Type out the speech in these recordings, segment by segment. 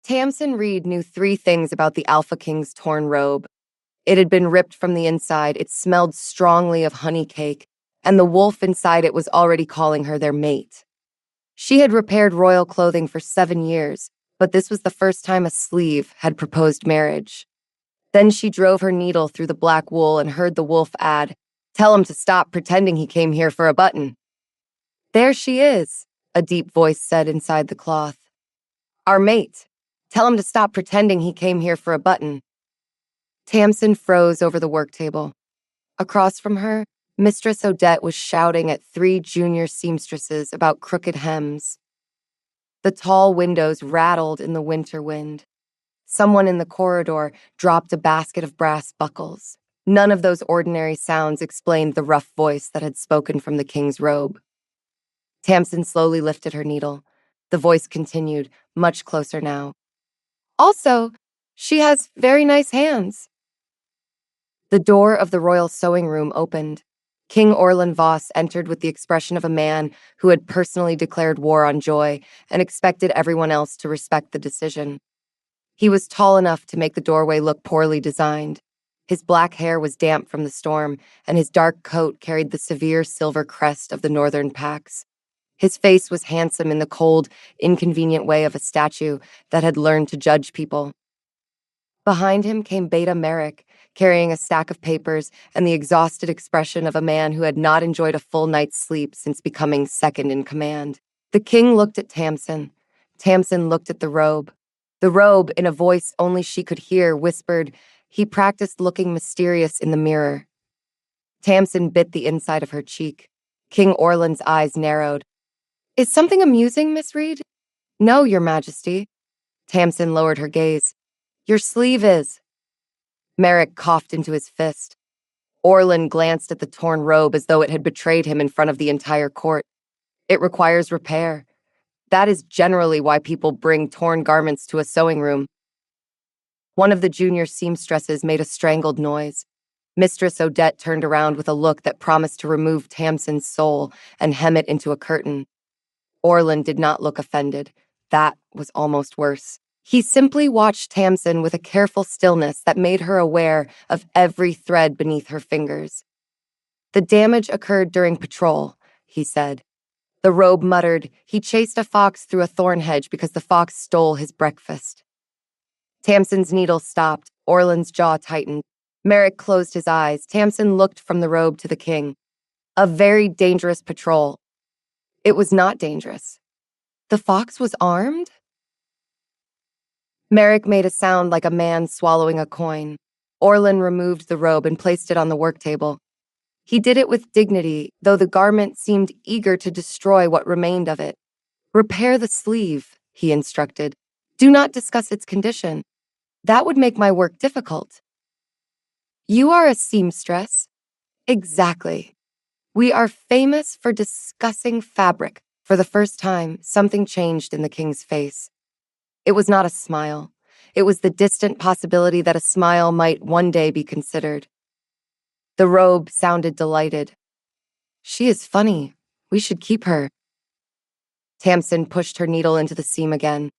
Tamsin Reed knew three things about the Alpha King's torn robe. It had been ripped from the inside, it smelled strongly of honey cake, and the wolf inside it was already calling her their mate. She had repaired royal clothing for 7 years, but this was the first time a sleeve had proposed marriage. Then she drove her needle through the black wool and heard the wolf add, "Tell him to stop pretending he came here for a button." "There she is," a deep voice said inside the cloth. "Our mate. Tell him to stop pretending he came here for a button." Tamsin froze over the work table. Across from her, Mistress Odette was shouting at 3 junior seamstresses about crooked hems. The tall windows rattled in the winter wind. Someone in the corridor dropped a basket of brass buckles. None of those ordinary sounds explained the rough voice that had spoken from the king's robe. Tamsin slowly lifted her needle. The voice continued, much closer now. "Also, she has very nice hands." The door of the royal sewing room opened. King Orlan Voss entered with the expression of a man who had personally declared war on joy and expected everyone else to respect the decision. He was tall enough to make the doorway look poorly designed. His black hair was damp from the storm, and his dark coat carried the severe silver crest of the northern Pax. His face was handsome in the cold, inconvenient way of a statue that had learned to judge people. Behind him came Beta Merrick, carrying a stack of papers and the exhausted expression of a man who had not enjoyed a full night's sleep since becoming second in command. The king looked at Tamsin. Tamsin looked at the robe. The robe, in a voice only she could hear, whispered, "He practiced looking mysterious in the mirror." Tamsin bit the inside of her cheek. King Orlan's eyes narrowed. "Is something amusing, Miss Reed?" "No, Your Majesty." Tamsin lowered her gaze. "Your sleeve is." Merrick coughed into his fist. Orlan glanced at the torn robe as though it had betrayed him in front of the entire court. "It requires repair. That is generally why people bring torn garments to a sewing room." One of the junior seamstresses made a strangled noise. Mistress Odette turned around with a look that promised to remove Tamsin's soul and hem it into a curtain. Orlan did not look offended. That was almost worse. He simply watched Tamsin with a careful stillness that made her aware of every thread beneath her fingers. "The damage occurred during patrol," he said. The robe muttered, "He chased a fox through a thorn hedge because the fox stole his breakfast." Tamsin's needle stopped. Orlan's jaw tightened. Merrick closed his eyes. Tamsin looked from the robe to the king. "A very dangerous patrol." It was not dangerous. The fox was armed? Merrick made a sound like a man swallowing a coin. Orlan removed the robe and placed it on the work table. He did it with dignity, though the garment seemed eager to destroy what remained of it. "Repair the sleeve," he instructed. "Do not discuss its condition. That would make my work difficult." "You are a seamstress." "Exactly. We are famous for discussing fabric." For the first time, something changed in the king's face. It was not a smile. It was the distant possibility that a smile might one day be considered. The robe sounded delighted. "She is funny. We should keep her." Tamsin pushed her needle into the seam again.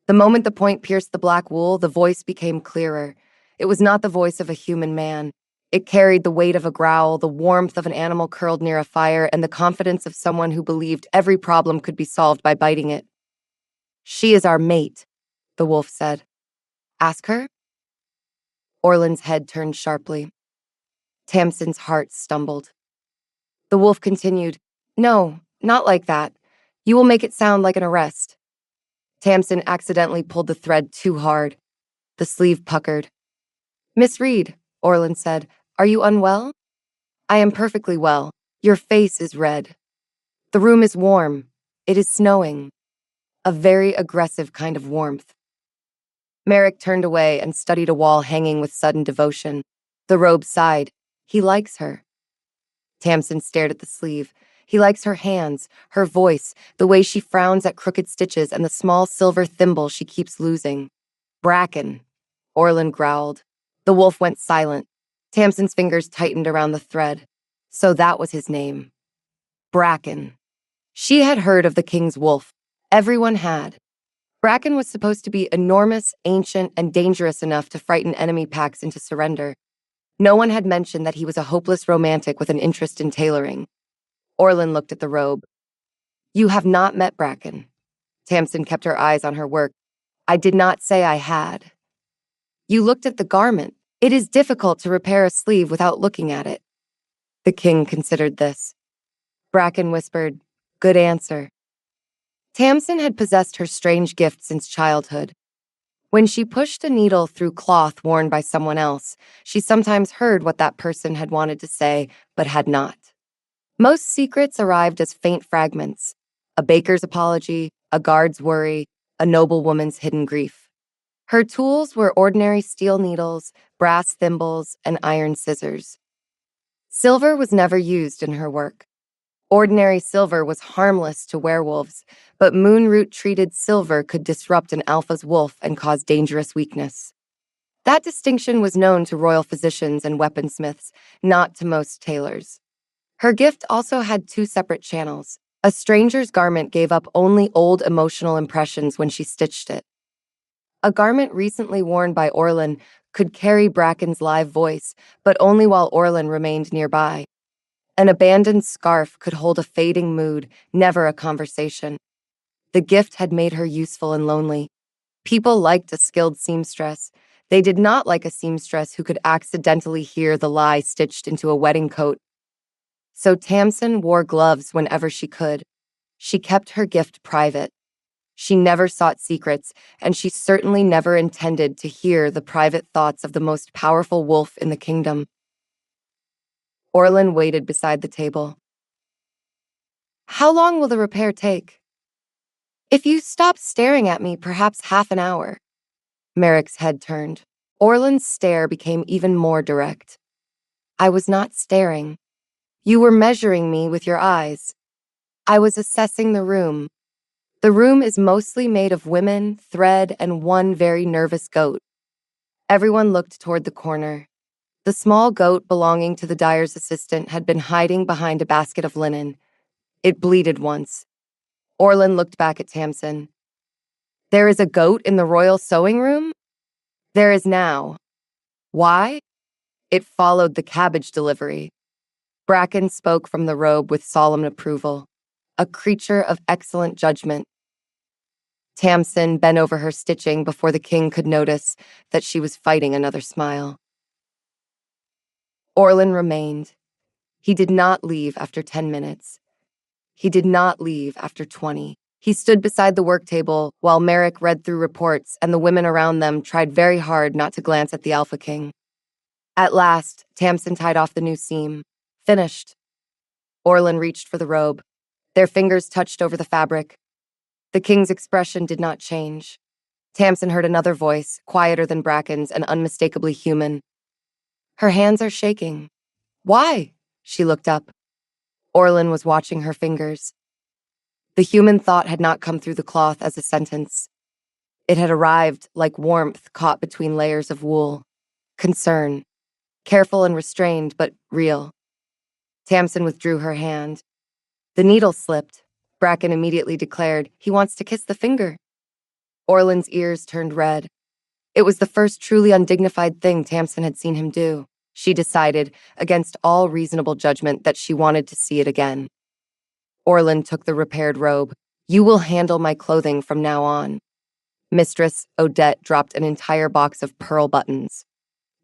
The moment the point pierced the black wool, the voice became clearer. It was not the voice of a human man. It carried the weight of a growl, the warmth of an animal curled near a fire, and the confidence of someone who believed every problem could be solved by biting it. "She is our mate," the wolf said. "Ask her?" Orlan's head turned sharply. Tamsin's heart stumbled. The wolf continued, "No, not like that. You will make it sound like an arrest." Tamsin accidentally pulled the thread too hard. The sleeve puckered. "Miss Reed," Orlan said, "are you unwell?" "I am perfectly well. Your face is red." "The room is warm. It is snowing." A very aggressive kind of warmth. Merrick turned away and studied a wall hanging with sudden devotion. The robe sighed. "He likes her." Tamsin stared at the sleeve. "He likes her hands, her voice, the way she frowns at crooked stitches, and the small silver thimble she keeps losing." "Bracken," Orlan growled. The wolf went silent. Tamsin's fingers tightened around the thread. So that was his name. Bracken. She had heard of the king's wolf. Everyone had. Bracken was supposed to be enormous, ancient, and dangerous enough to frighten enemy packs into surrender. No one had mentioned that he was a hopeless romantic with an interest in tailoring. Orlin looked at the robe. You have not met Bracken. Tamsin kept her eyes on her work. I did not say I had. You looked at the garment. It is difficult to repair a sleeve without looking at it. The king considered this. Bracken whispered, Good answer. Tamsin had possessed her strange gift since childhood. When she pushed a needle through cloth worn by someone else, she sometimes heard what that person had wanted to say, but had not. Most secrets arrived as faint fragments: a baker's apology, a guard's worry, a noblewoman's hidden grief. Her tools were ordinary steel needles, brass thimbles, and iron scissors. Silver was never used in her work. Ordinary silver was harmless to werewolves, but moonroot-treated silver could disrupt an alpha's wolf and cause dangerous weakness. That distinction was known to royal physicians and weaponsmiths, not to most tailors. Her gift also had two separate channels. A stranger's garment gave up only old emotional impressions when she stitched it. A garment recently worn by Orlin could carry Bracken's live voice, but only while Orlin remained nearby. An abandoned scarf could hold a fading mood, never a conversation. The gift had made her useful and lonely. People liked a skilled seamstress. They did not like a seamstress who could accidentally hear the lie stitched into a wedding coat. So Tamsin wore gloves whenever she could. She kept her gift private. She never sought secrets, and she certainly never intended to hear the private thoughts of the most powerful wolf in the kingdom. Orlin waited beside the table. How long will the repair take? If you stop staring at me, perhaps half an hour. Merrick's head turned. Orlin's stare became even more direct. I was not staring. You were measuring me with your eyes. I was assessing the room. The room is mostly made of women, thread, and one very nervous goat. Everyone looked toward the corner. The small goat belonging to the dyer's assistant had been hiding behind a basket of linen. It bleated once. Orlin looked back at Tamsin. There is a goat in the royal sewing room? There is now. Why? It followed the cabbage delivery. Bracken spoke from the robe with solemn approval. A creature of excellent judgment. Tamsin bent over her stitching before the king could notice that she was fighting another smile. Orlin remained. He did not leave after 10 minutes. He did not leave after 20. He stood beside the work table while Merrick read through reports and the women around them tried very hard not to glance at the Alpha King. At last, Tamsin tied off the new seam. Finished. Orlin reached for the robe. Their fingers touched over the fabric. The king's expression did not change. Tamsin heard another voice, quieter than Bracken's and unmistakably human. Her hands are shaking. Why? She looked up. Orlin was watching her fingers. The human thought had not come through the cloth as a sentence. It had arrived like warmth caught between layers of wool. Concern. Careful and restrained, but real. Tamsin withdrew her hand. The needle slipped. Bracken immediately declared, he wants to kiss the finger. Orlin's ears turned red. It was the first truly undignified thing Tamsin had seen him do. She decided, against all reasonable judgment, that she wanted to see it again. Orlin took the repaired robe. You will handle my clothing from now on. Mistress Odette dropped an entire box of pearl buttons.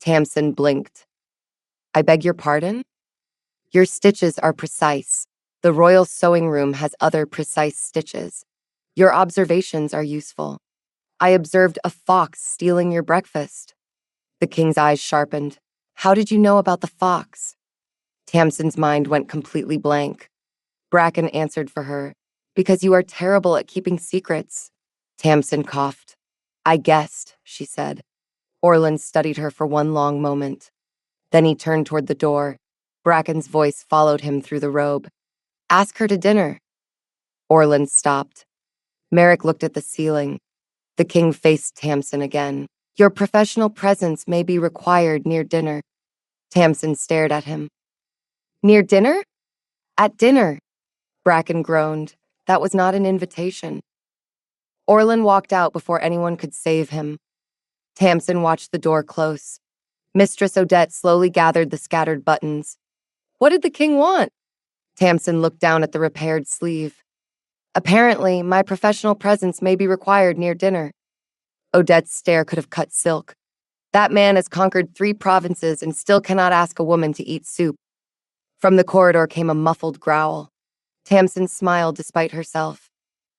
Tamsin blinked. I beg your pardon? Your stitches are precise. The royal sewing room has other precise stitches. Your observations are useful. I observed a fox stealing your breakfast. The king's eyes sharpened. How did you know about the fox? Tamsin's mind went completely blank. Bracken answered for her. Because you are terrible at keeping secrets. Tamsin coughed. I guessed, she said. Orlin studied her for one long moment. Then he turned toward the door. Bracken's voice followed him through the robe. Ask her to dinner. Orlin stopped. Merrick looked at the ceiling. The king faced Tamsin again. Your professional presence may be required near dinner. Tamsin stared at him. Near dinner? At dinner. Bracken groaned. That was not an invitation. Orlin walked out before anyone could save him. Tamsin watched the door close. Mistress Odette slowly gathered the scattered buttons. What did the king want? Tamsin looked down at the repaired sleeve. Apparently, my professional presence may be required near dinner. Odette's stare could have cut silk. That man has conquered 3 provinces and still cannot ask a woman to eat soup. From the corridor came a muffled growl. Tamsin smiled despite herself.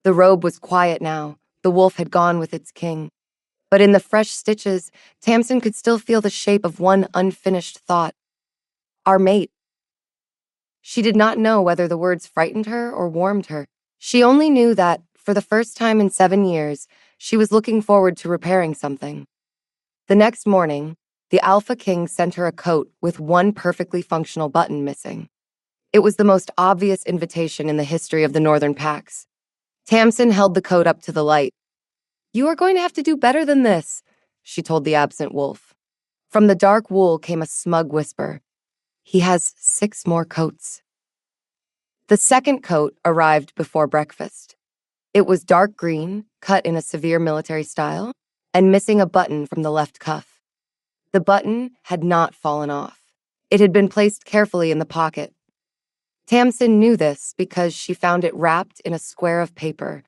The robe was quiet now. The wolf had gone with its king. But in the fresh stitches, Tamsin could still feel the shape of one unfinished thought. Our mate. She did not know whether the words frightened her or warmed her. She only knew that, for the first time in 7 years, she was looking forward to repairing something. The next morning, the Alpha King sent her a coat with one perfectly functional button missing. It was the most obvious invitation in the history of the Northern Packs. Tamsin held the coat up to the light. You are going to have to do better than this, she told the absent wolf. From the dark wool came a smug whisper. He has 6 more coats. The second coat arrived before breakfast. It was dark green, cut in a severe military style, and missing a button from the left cuff. The button had not fallen off. It had been placed carefully in the pocket. Tamsin knew this because she found it wrapped in a square of paper.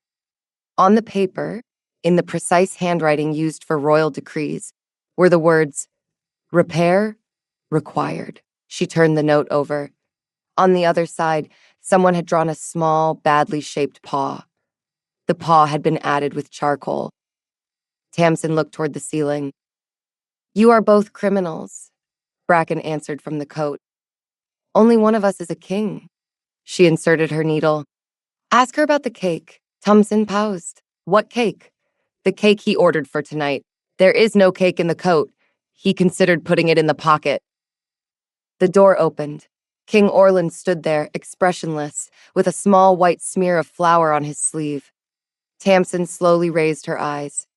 On the paper, in the precise handwriting used for royal decrees, were the words, "Repair required." She turned the note over. On the other side, someone had drawn a small, badly shaped paw. The paw had been added with charcoal. Tamsin looked toward the ceiling. You are both criminals, Bracken answered from the coat. Only one of us is a king. She inserted her needle. Ask her about the cake. Tamsin paused. What cake? The cake he ordered for tonight. There is no cake in the coat. He considered putting it in the pocket. The door opened. King Orlin stood there, expressionless, with a small white smear of flour on his sleeve. Tamsin slowly raised her eyes.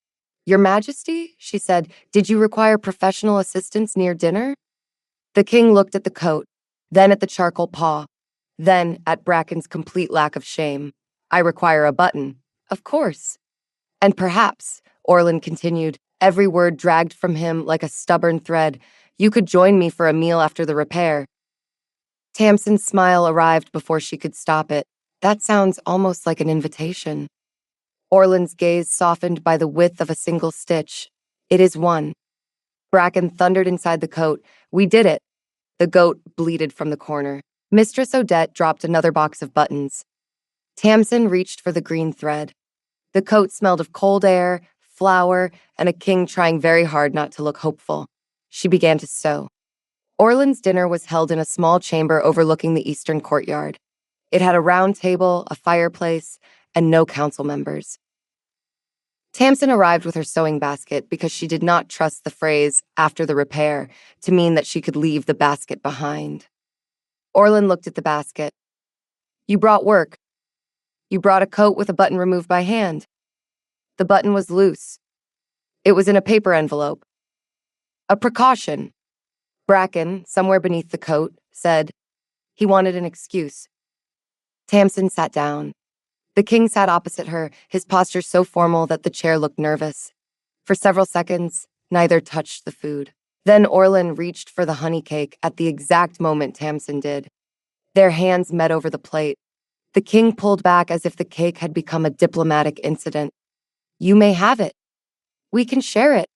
Your Majesty, she said, did you require professional assistance near dinner? The king looked at the coat, then at the charcoal paw, then at Bracken's complete lack of shame. I require a button. Of course. And perhaps, Orlin continued, every word dragged from him like a stubborn thread, you could join me for a meal after the repair. Tamsin's smile arrived before she could stop it. That sounds almost like an invitation. Orlin's gaze softened by the width of a single stitch. It is one. Bracken thundered inside the coat. We did it. The goat bleated from the corner. Mistress Odette dropped another box of buttons. Tamsin reached for the green thread. The coat smelled of cold air, flour, and a king trying very hard not to look hopeful. She began to sew. Orlin's dinner was held in a small chamber overlooking the eastern courtyard. It had a round table, a fireplace, and no council members. Tamsin arrived with her sewing basket because she did not trust the phrase, after the repair, to mean that she could leave the basket behind. Orlin looked at the basket. You brought work. You brought a coat with a button removed by hand. The button was loose. It was in a paper envelope. A precaution. Bracken, somewhere beneath the coat, said he wanted an excuse. Tamsin sat down. The king sat opposite her, his posture so formal that the chair looked nervous. For several seconds, neither touched the food. Then Orlin reached for the honey cake at the exact moment Tamsin did. Their hands met over the plate. The king pulled back as if the cake had become a diplomatic incident. You may have it. We can share it.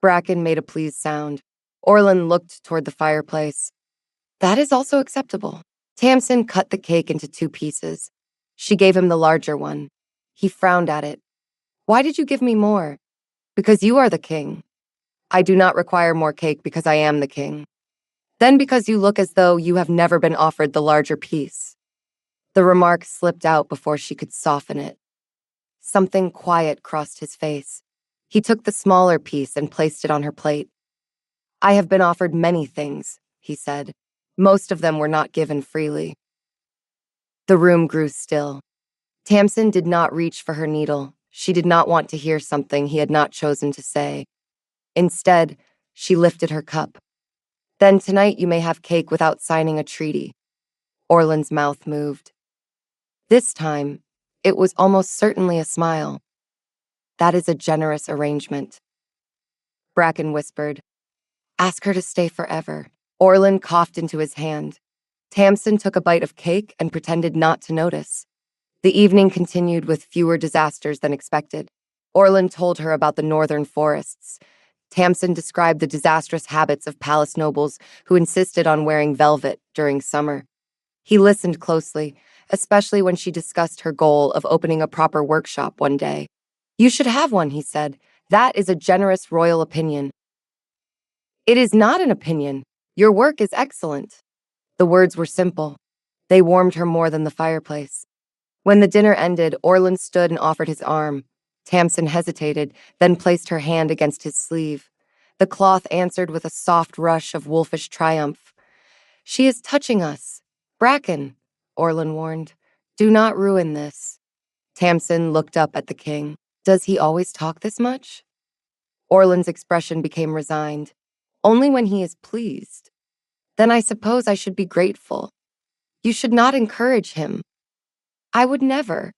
Bracken made a pleased sound. Orlin looked toward the fireplace. That is also acceptable. Tamsin cut the cake into 2 pieces. She gave him the larger one. He frowned at it. Why did you give me more? Because you are the king. I do not require more cake because I am the king. Then because you look as though you have never been offered the larger piece. The remark slipped out before she could soften it. Something quiet crossed his face. He took the smaller piece and placed it on her plate. I have been offered many things, he said. Most of them were not given freely. The room grew still. Tamsin did not reach for her needle. She did not want to hear something he had not chosen to say. Instead, she lifted her cup. Then tonight you may have cake without signing a treaty. Orlin's mouth moved. This time, it was almost certainly a smile. That is a generous arrangement. Bracken whispered, "Ask her to stay forever." Orlin coughed into his hand. Tamsin took a bite of cake and pretended not to notice. The evening continued with fewer disasters than expected. Orlin told her about the northern forests. Tamsin described the disastrous habits of palace nobles who insisted on wearing velvet during summer. He listened closely, especially when she discussed her goal of opening a proper workshop one day. "You should have one," he said. "That is a generous royal opinion." "It is not an opinion. Your work is excellent." The words were simple. They warmed her more than the fireplace. When the dinner ended, Orlin stood and offered his arm. Tamsin hesitated, then placed her hand against his sleeve. The cloth answered with a soft rush of wolfish triumph. "She is touching us." "Bracken," Orlin warned. "Do not ruin this." Tamsin looked up at the king. "Does he always talk this much?" Orlin's expression became resigned. "Only when he is pleased." "Then I suppose I should be grateful." "You should not encourage him." "I would never."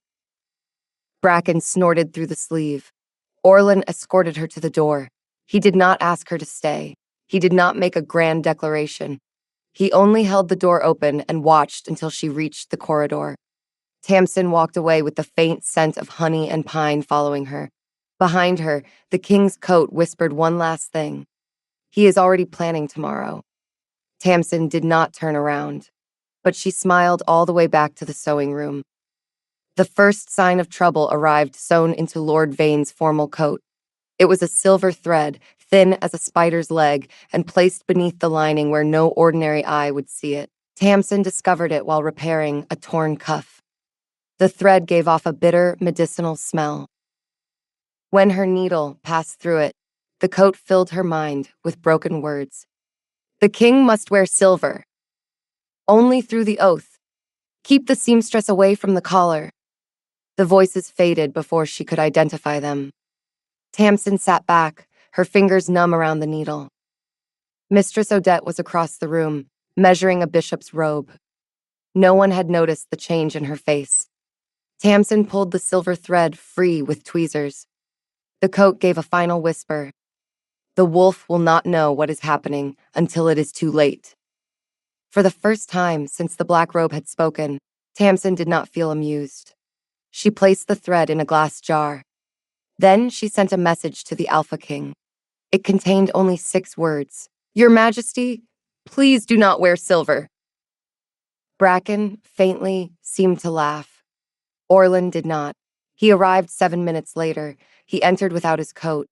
Bracken snorted through the sleeve. Orlin escorted her to the door. He did not ask her to stay. He did not make a grand declaration. He only held the door open and watched until she reached the corridor. Tamsin walked away with the faint scent of honey and pine following her. Behind her, the king's coat whispered one last thing. "He is already planning tomorrow." Tamsin did not turn around, but she smiled all the way back to the sewing room. The first sign of trouble arrived sewn into Lord Vane's formal coat. It was a silver thread, thin as a spider's leg, and placed beneath the lining where no ordinary eye would see it. Tamsin discovered it while repairing a torn cuff. The thread gave off a bitter, medicinal smell. When her needle passed through it, the coat filled her mind with broken words. "The king must wear silver. Only through the oath. Keep the seamstress away from the collar." The voices faded before she could identify them. Tamsin sat back, her fingers numb around the needle. Mistress Odette was across the room, measuring a bishop's robe. No one had noticed the change in her face. Tamsin pulled the silver thread free with tweezers. The coat gave a final whisper. "The wolf will not know what is happening until it is too late." For the first time since the black robe had spoken, Tamsin did not feel amused. She placed the thread in a glass jar. Then she sent a message to the Alpha King. It contained only 6 words. "Your Majesty, please do not wear silver." Bracken, faintly, seemed to laugh. Orlin did not. He arrived 7 minutes later. He entered without his coat.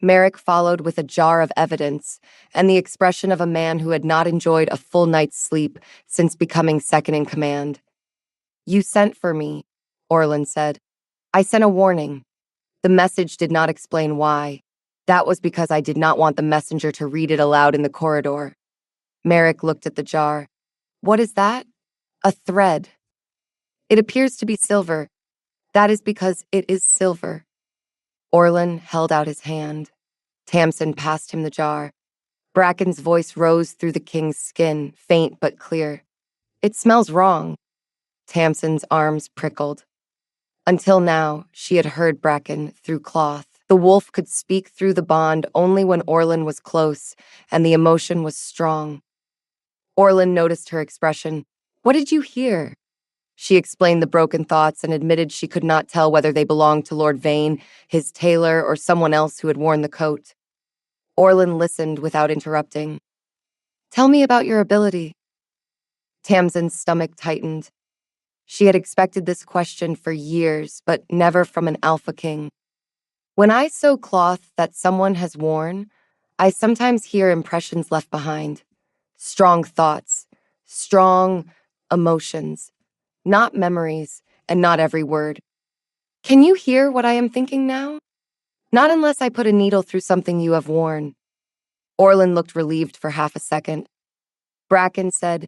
Merrick followed with a jar of evidence and the expression of a man who had not enjoyed a full night's sleep since becoming second in command. "You sent for me," Orlin said. "I sent a warning. The message did not explain why. That was because I did not want the messenger to read it aloud in the corridor." Merrick looked at the jar. "What is that?" "A thread. It appears to be silver. That is because it is silver." Orlin held out his hand. Tamsin passed him the jar. Bracken's voice rose through the king's skin, faint but clear. "It smells wrong." Tamsin's arms prickled. Until now, she had heard Bracken through cloth. The wolf could speak through the bond only when Orlin was close, and the emotion was strong. Orlin noticed her expression. "What did you hear?" She explained the broken thoughts and admitted she could not tell whether they belonged to Lord Vane, his tailor, or someone else who had worn the coat. Orlin listened without interrupting. "Tell me about your ability." Tamsin's stomach tightened. She had expected this question for years, but never from an Alpha King. "When I sew cloth that someone has worn, I sometimes hear impressions left behind. Strong thoughts, strong emotions, not memories, and not every word. Can you hear what I am thinking now? Not unless I put a needle through something you have worn." Orlin looked relieved for half a second. Bracken said,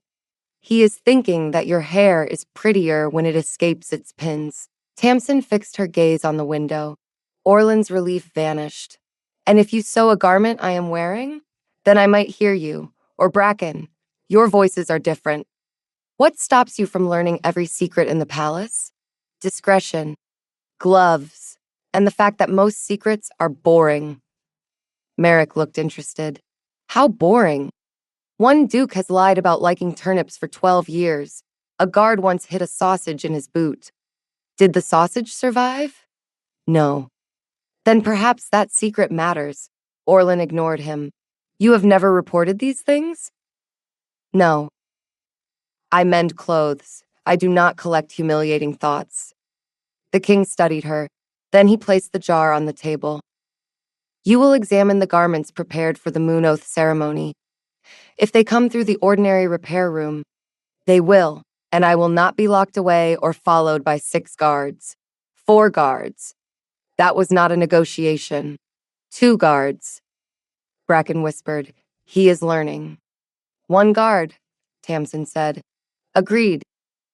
"He is thinking that your hair is prettier when it escapes its pins." Tamsin fixed her gaze on the window. Orlin's relief vanished. "And if you sew a garment I am wearing, then I might hear you, or Bracken. Your voices are different. What stops you from learning every secret in the palace?" "Discretion, gloves, and the fact that most secrets are boring. Merrick looked interested. How boring? One duke has lied about liking turnips for 12 years. A guard once hid a sausage in his boot. Did the sausage survive? No. Then perhaps that secret matters. Orlin ignored him. You have never reported these things? No. I mend clothes. I do not collect humiliating thoughts. The king studied her. Then he placed the jar on the table. You will examine the garments prepared for the moon oath ceremony. If they come through the ordinary repair room, they will, and I will not be locked away or followed by 6 guards. 4 guards. That was not a negotiation. 2 guards. Bracken whispered. He is learning. 1 guard, Tamsin said. Agreed.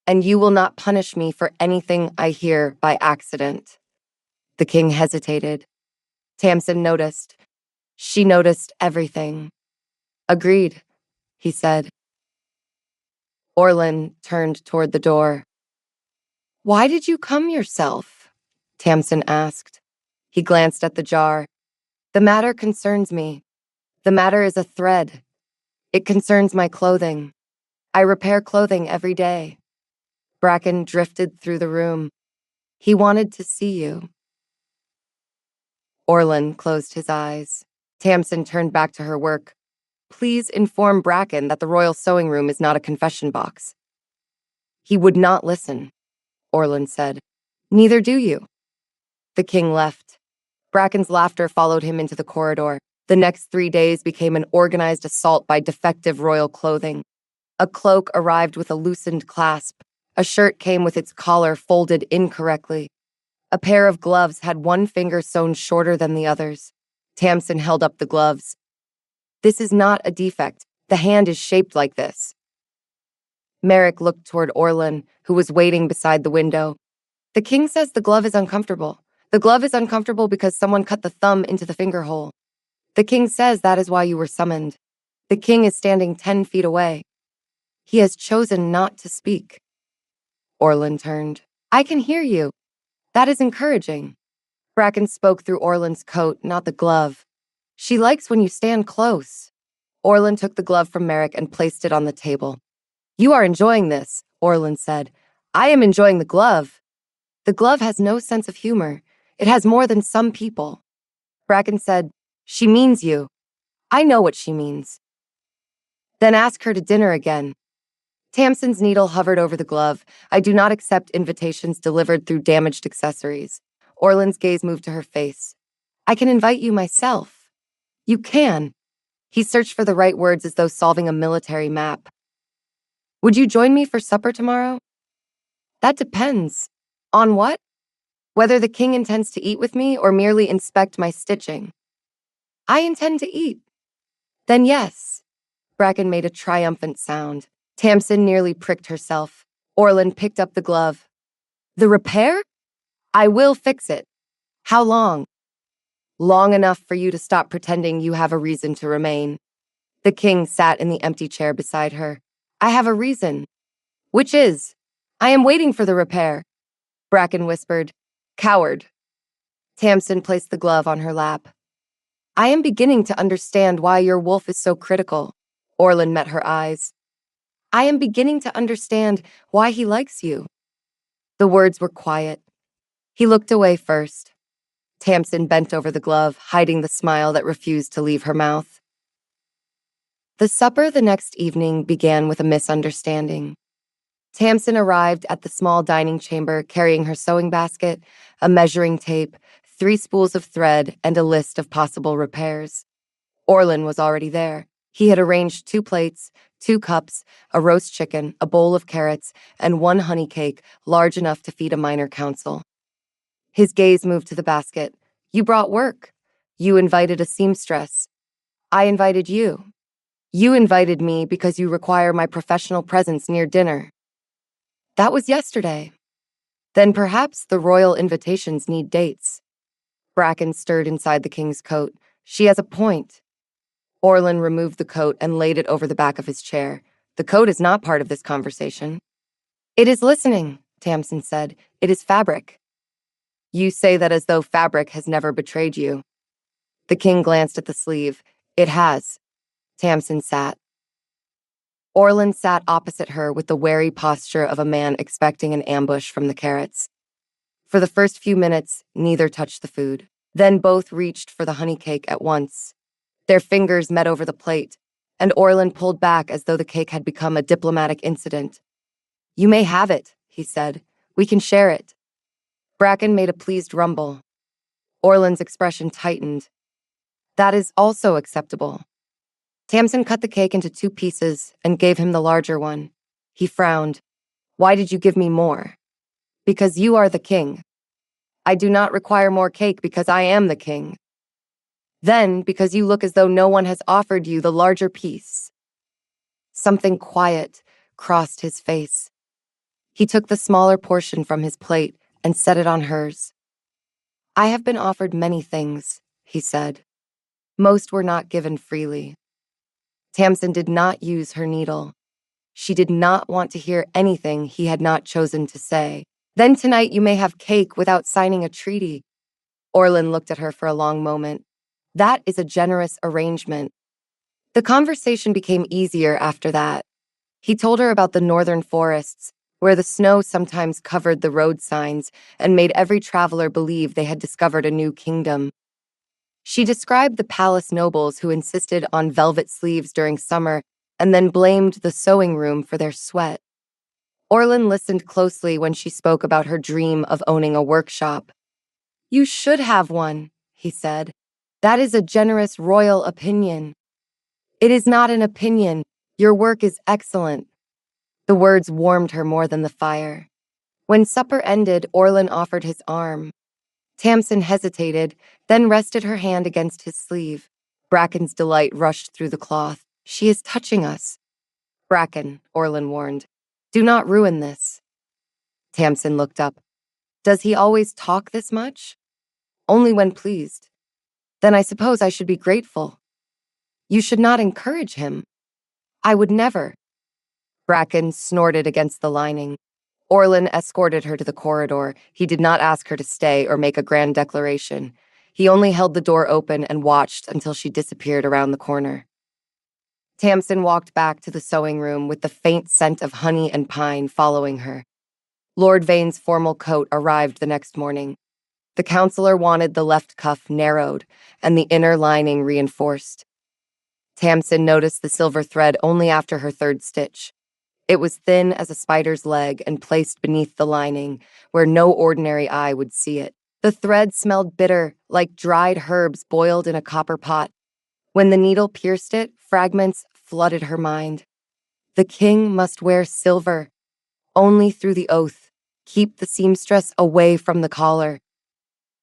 And you will not punish me for anything I hear by accident. The king hesitated. Tamsin noticed. She noticed everything. Agreed, he said. Orlin turned toward the door. Why did you come yourself? Tamsin asked. He glanced at the jar. The matter concerns me. The matter is a thread. It concerns my clothing. I repair clothing every day. Bracken drifted through the room. He wanted to see you. Orlin closed his eyes. Tamsin turned back to her work. Please inform Bracken that the royal sewing room is not a confession box. He would not listen, Orlin said. Neither do you. The king left. Bracken's laughter followed him into the corridor. The next 3 days became an organized assault by defective royal clothing. A cloak arrived with a loosened clasp. A shirt came with its collar folded incorrectly. A pair of gloves had one finger sewn shorter than the others. Tamsin held up the gloves. This is not a defect. The hand is shaped like this. Merrick looked toward Orlin, who was waiting beside the window. The king says the glove is uncomfortable. The glove is uncomfortable because someone cut the thumb into the finger hole. The king says that is why you were summoned. The king is standing 10 feet away. He has chosen not to speak. Orlin turned. I can hear you. That is encouraging. Bracken spoke through Orlin's coat, not the glove. She likes when you stand close. Orlin took the glove from Merrick and placed it on the table. You are enjoying this, Orlin said. I am enjoying the glove. The glove has no sense of humor. It has more than some people. Bracken said, She means you. I know what she means. Then ask her to dinner again. Tamsin's needle hovered over the glove. I do not accept invitations delivered through damaged accessories. Orlin's gaze moved to her face. I can invite you myself. You can. He searched for the right words as though solving a military map. Would you join me for supper tomorrow? That depends. On what? Whether the king intends to eat with me or merely inspect my stitching. I intend to eat. Then yes. Bracken made a triumphant sound. Tamsin nearly pricked herself. Orlin picked up the glove. The repair? I will fix it. How long? Long enough for you to stop pretending you have a reason to remain. The king sat in the empty chair beside her. I have a reason. Which is? I am waiting for the repair. Bracken whispered. Coward. Tamsin placed the glove on her lap. I am beginning to understand why your wolf is so critical. Orlin met her eyes. I am beginning to understand why he likes you. The words were quiet. He looked away first. Tamsin bent over the glove, hiding the smile that refused to leave her mouth. The supper the next evening began with a misunderstanding. Tamsin arrived at the small dining chamber carrying her sewing basket, a measuring tape, 3 spools of thread, and a list of possible repairs. Orlin was already there. He had arranged 2 plates, 2 cups, a roast chicken, a bowl of carrots, and 1 honey cake large enough to feed a minor council. His gaze moved to the basket. You brought work. You invited a seamstress. I invited you. You invited me because you require my professional presence near dinner. That was yesterday. Then perhaps the royal invitations need dates. Bracken stirred inside the king's coat. She has a point. Orlin removed the coat and laid it over the back of his chair. The coat is not part of this conversation. It is listening, Tamsin said. It is fabric. You say that as though fabric has never betrayed you. The king glanced at the sleeve. It has. Tamsin sat. Orlin sat opposite her with the wary posture of a man expecting an ambush from the carrots. For the first few minutes, neither touched the food. Then both reached for the honey cake at once. Their fingers met over the plate, and Orlin pulled back as though the cake had become a diplomatic incident. You may have it, he said. We can share it. Bracken made a pleased rumble. Orlin's expression tightened. That is also acceptable. Tamsin cut the cake into 2 pieces and gave him the larger one. He frowned. Why did you give me more? Because you are the king. I do not require more cake because I am the king. Then, because you look as though no one has offered you the larger piece. Something quiet crossed his face. He took the smaller portion from his plate and set it on hers. I have been offered many things, he said. Most were not given freely. Tamsin did not use her needle. She did not want to hear anything he had not chosen to say. Then tonight you may have cake without signing a treaty. Orlin looked at her for a long moment. That is a generous arrangement. The conversation became easier after that. He told her about the northern forests, where the snow sometimes covered the road signs and made every traveler believe they had discovered a new kingdom. She described the palace nobles who insisted on velvet sleeves during summer and then blamed the sewing room for their sweat. Orlin listened closely when she spoke about her dream of owning a workshop. You should have one, he said. That is a generous royal opinion. It is not an opinion. Your work is excellent. The words warmed her more than the fire. When supper ended, Orlin offered his arm. Tamsin hesitated, then rested her hand against his sleeve. Bracken's delight rushed through the cloth. She is touching us. Bracken, Orlin warned. Do not ruin this. Tamsin looked up. Does he always talk this much? Only when pleased. Then I suppose I should be grateful. You should not encourage him. I would never. Bracken snorted against the lining. Orlin escorted her to the corridor. He did not ask her to stay or make a grand declaration. He only held the door open and watched until she disappeared around the corner. Tamsin walked back to the sewing room with the faint scent of honey and pine following her. Lord Vane's formal coat arrived the next morning. The counselor wanted the left cuff narrowed and the inner lining reinforced. Tamsin noticed the silver thread only after her 3rd stitch. It was thin as a spider's leg and placed beneath the lining, where no ordinary eye would see it. The thread smelled bitter, like dried herbs boiled in a copper pot. When the needle pierced it, fragments flooded her mind. The king must wear silver, only through the oath. Keep the seamstress away from the collar.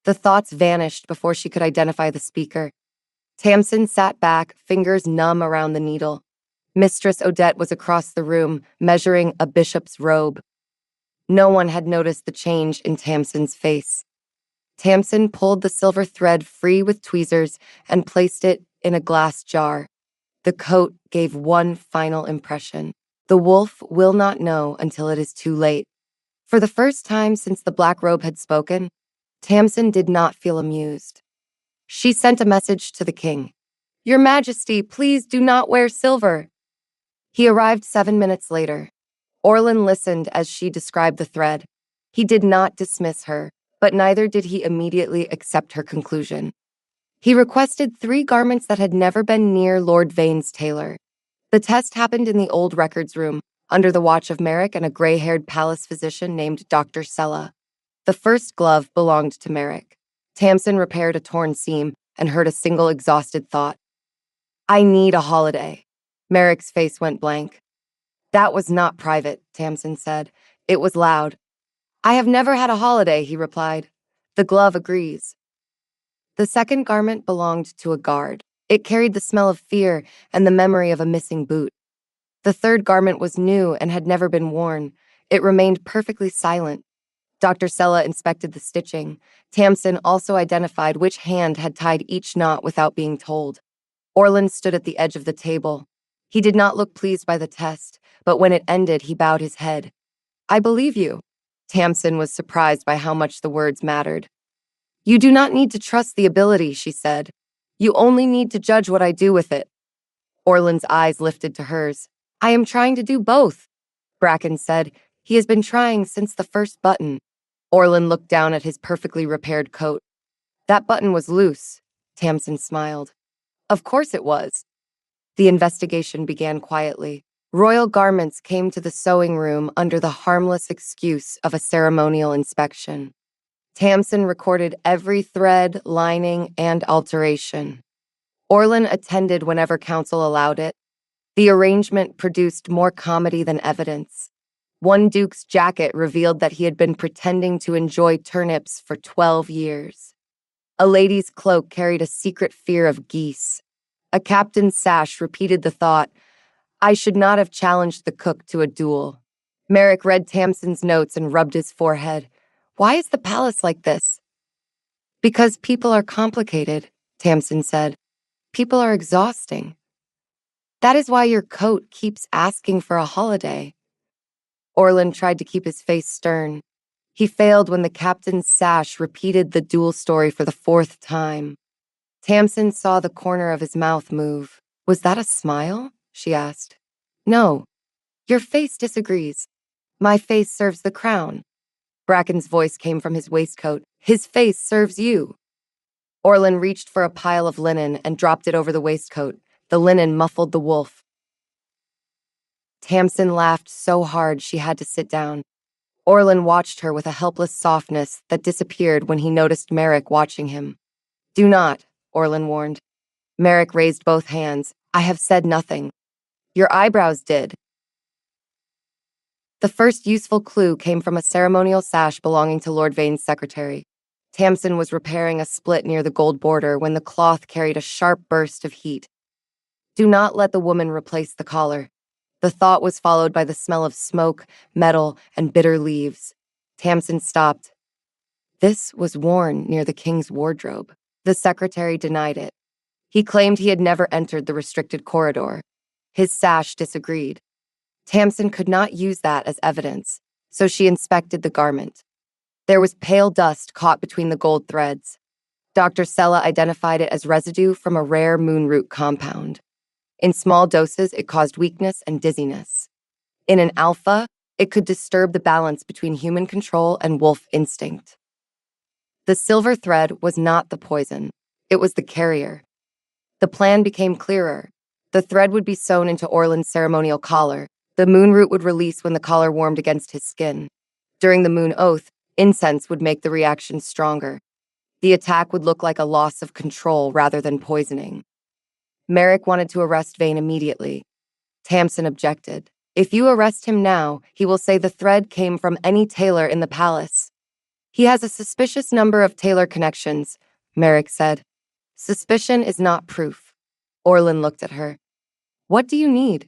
The thoughts vanished before she could identify the speaker. Tamsin sat back, fingers numb around the needle. Mistress Odette was across the room, measuring a bishop's robe. No one had noticed the change in Tamsin's face. Tamsin pulled the silver thread free with tweezers and placed it in a glass jar. The coat gave one final impression. The wolf will not know until it is too late. For the first time since the black robe had spoken, Tamsin did not feel amused. She sent a message to the king. Your Majesty, please do not wear silver. He arrived 7 minutes later. Orlin listened as she described the thread. He did not dismiss her, but neither did he immediately accept her conclusion. He requested 3 garments that had never been near Lord Vane's tailor. The test happened in the old records room, under the watch of Merrick and a gray-haired palace physician named Dr. Sella. The first glove belonged to Merrick. Tamsin repaired a torn seam and heard a single exhausted thought. I need a holiday. Merrick's face went blank. That was not private, Tamsin said. It was loud. I have never had a holiday, he replied. The glove agrees. The second garment belonged to a guard. It carried the smell of fear and the memory of a missing boot. The third garment was new and had never been worn. It remained perfectly silent. Dr. Sella inspected the stitching. Tamsin also identified which hand had tied each knot without being told. Orlin stood at the edge of the table. He did not look pleased by the test, but when it ended, he bowed his head. I believe you. Tamsin was surprised by how much the words mattered. You do not need to trust the ability, she said. You only need to judge what I do with it. Orlan's eyes lifted to hers. I am trying to do both, Bracken said. He has been trying since the first button. Orlan looked down at his perfectly repaired coat. That button was loose, Tamsin smiled. Of course it was. The investigation began quietly. Royal garments came to the sewing room under the harmless excuse of a ceremonial inspection. Tamsin recorded every thread, lining, and alteration. Orlan attended whenever counsel allowed it. The arrangement produced more comedy than evidence. One duke's jacket revealed that he had been pretending to enjoy turnips for 12 years. A lady's cloak carried a secret fear of geese. A captain's sash repeated the thought, I should not have challenged the cook to a duel. Merrick read Tamsin's notes and rubbed his forehead. Why is the palace like this? Because people are complicated, Tamsin said. People are exhausting. That is why your coat keeps asking for a holiday. Orlan tried to keep his face stern. He failed when the captain's sash repeated the duel story for the 4th time. Tamsin saw the corner of his mouth move. Was that a smile? She asked. No. Your face disagrees. My face serves the crown. Bracken's voice came from his waistcoat. His face serves you. Orlan reached for a pile of linen and dropped it over the waistcoat. The linen muffled the wolf. Tamsin laughed so hard she had to sit down. Orlan watched her with a helpless softness that disappeared when he noticed Merrick watching him. Do not, Orlan warned. Merrick raised both hands. I have said nothing. Your eyebrows did. The first useful clue came from a ceremonial sash belonging to Lord Vane's secretary. Tamsin was repairing a split near the gold border when the cloth carried a sharp burst of heat. Do not let the woman replace the collar. The thought was followed by the smell of smoke, metal, and bitter leaves. Tamsin stopped. This was worn near the king's wardrobe. The secretary denied it. He claimed he had never entered the restricted corridor. His sash disagreed. Tamsin could not use that as evidence, so she inspected the garment. There was pale dust caught between the gold threads. Dr. Sella identified it as residue from a rare moonroot compound. In small doses, it caused weakness and dizziness. In an alpha, it could disturb the balance between human control and wolf instinct. The silver thread was not the poison. It was the carrier. The plan became clearer. The thread would be sewn into Orlan's ceremonial collar. The moonroot would release when the collar warmed against his skin. During the moon oath, incense would make the reaction stronger. The attack would look like a loss of control rather than poisoning. Merrick wanted to arrest Vane immediately. Tamsin objected. If you arrest him now, he will say the thread came from any tailor in the palace. He has a suspicious number of tailor connections, Merrick said. Suspicion is not proof. Orlan looked at her. What do you need?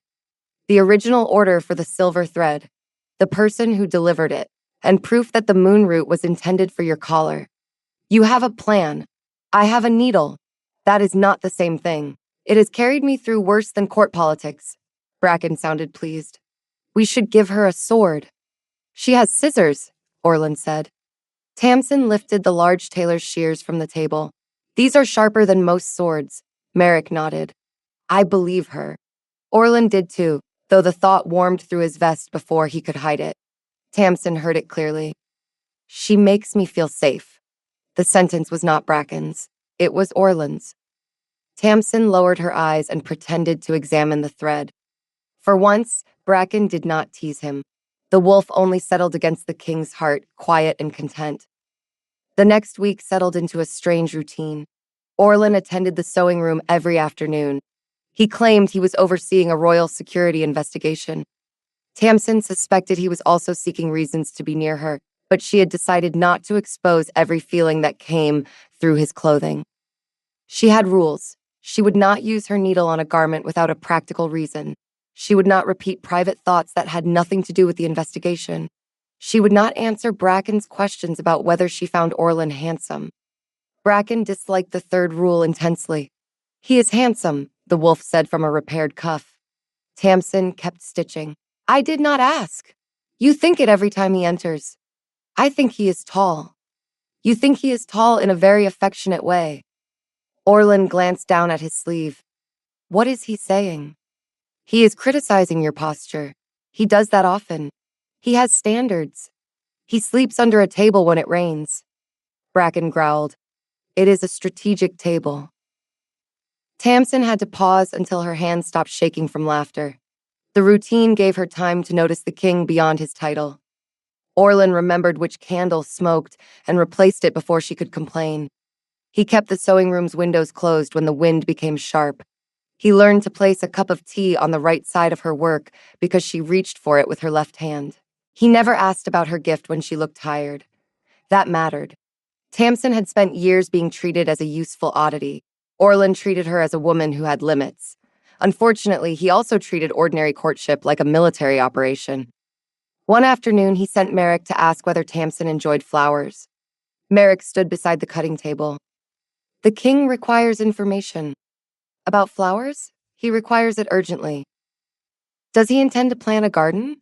The original order for the silver thread, the person who delivered it, and proof that the moonroot was intended for your collar. You have a plan. I have a needle. That is not the same thing. It has carried me through worse than court politics. Bracken sounded pleased. We should give her a sword. She has scissors, Orlan said. Tamsin lifted the large tailor's shears from the table. These are sharper than most swords. Merrick nodded. I believe her. Orlan did too, though the thought warmed through his vest before he could hide it. Tamsin heard it clearly. She makes me feel safe. The sentence was not Bracken's. It was Orlan's. Tamsin lowered her eyes and pretended to examine the thread. For once, Bracken did not tease him. The wolf only settled against the king's heart, quiet and content. The next week settled into a strange routine. Orlan attended the sewing room every afternoon. He claimed he was overseeing a royal security investigation. Tamsin suspected he was also seeking reasons to be near her, but she had decided not to expose every feeling that came through his clothing. She had rules. She would not use her needle on a garment without a practical reason. She would not repeat private thoughts that had nothing to do with the investigation. She would not answer Bracken's questions about whether she found Orlan handsome. Bracken disliked the third rule intensely. He is handsome, the wolf said from a repaired cuff. Tamsin kept stitching. I did not ask. You think it every time he enters. I think he is tall. You think he is tall in a very affectionate way. Orlin glanced down at his sleeve. What is he saying? He is criticizing your posture. He does that often. He has standards. He sleeps under a table when it rains. Bracken growled. It is a strategic table. Tamsin had to pause until her hands stopped shaking from laughter. The routine gave her time to notice the king beyond his title. Orlin remembered which candle smoked and replaced it before she could complain. He kept the sewing room's windows closed when the wind became sharp. He learned to place a cup of tea on the right side of her work because she reached for it with her left hand. He never asked about her gift when she looked tired. That mattered. Tamsin had spent years being treated as a useful oddity. Orlin treated her as a woman who had limits. Unfortunately, he also treated ordinary courtship like a military operation. One afternoon, he sent Merrick to ask whether Tamsin enjoyed flowers. Merrick stood beside the cutting table. The king requires information. About flowers? He requires it urgently. Does he intend to plant a garden?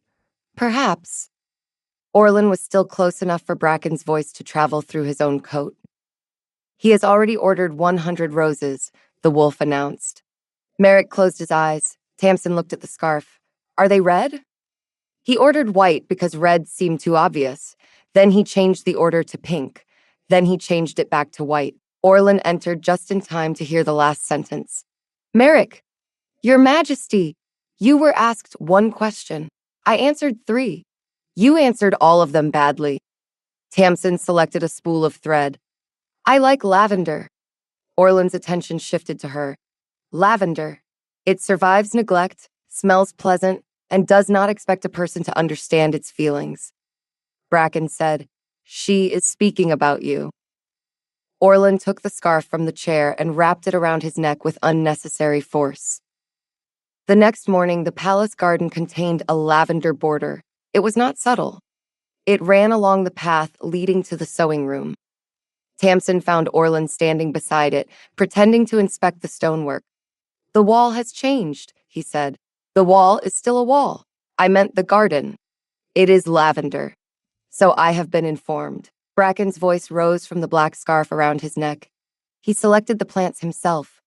Perhaps. Orlin was still close enough for Bracken's voice to travel through his own coat. He has already ordered 100 roses, the wolf announced. Merrick closed his eyes. Tamsin looked at the scarf. Are they red? He ordered white because red seemed too obvious. Then he changed the order to pink. Then he changed it back to white. Orlin entered just in time to hear the last sentence. Merrick, Your Majesty, you were asked one question. I answered 3. You answered all of them badly. Tamsin selected a spool of thread. I like lavender. Orlin's attention shifted to her. Lavender. It survives neglect, smells pleasant, and does not expect a person to understand its feelings. Bracken said, She is speaking about you. Orlin took the scarf from the chair and wrapped it around his neck with unnecessary force. The next morning, the palace garden contained a lavender border. It was not subtle. It ran along the path leading to the sewing room. Tamsin found Orlin standing beside it, pretending to inspect the stonework. The wall has changed, he said. The wall is still a wall. I meant the garden. It is lavender. So I have been informed. Bracken's voice rose from the black scarf around his neck. He selected the plants himself.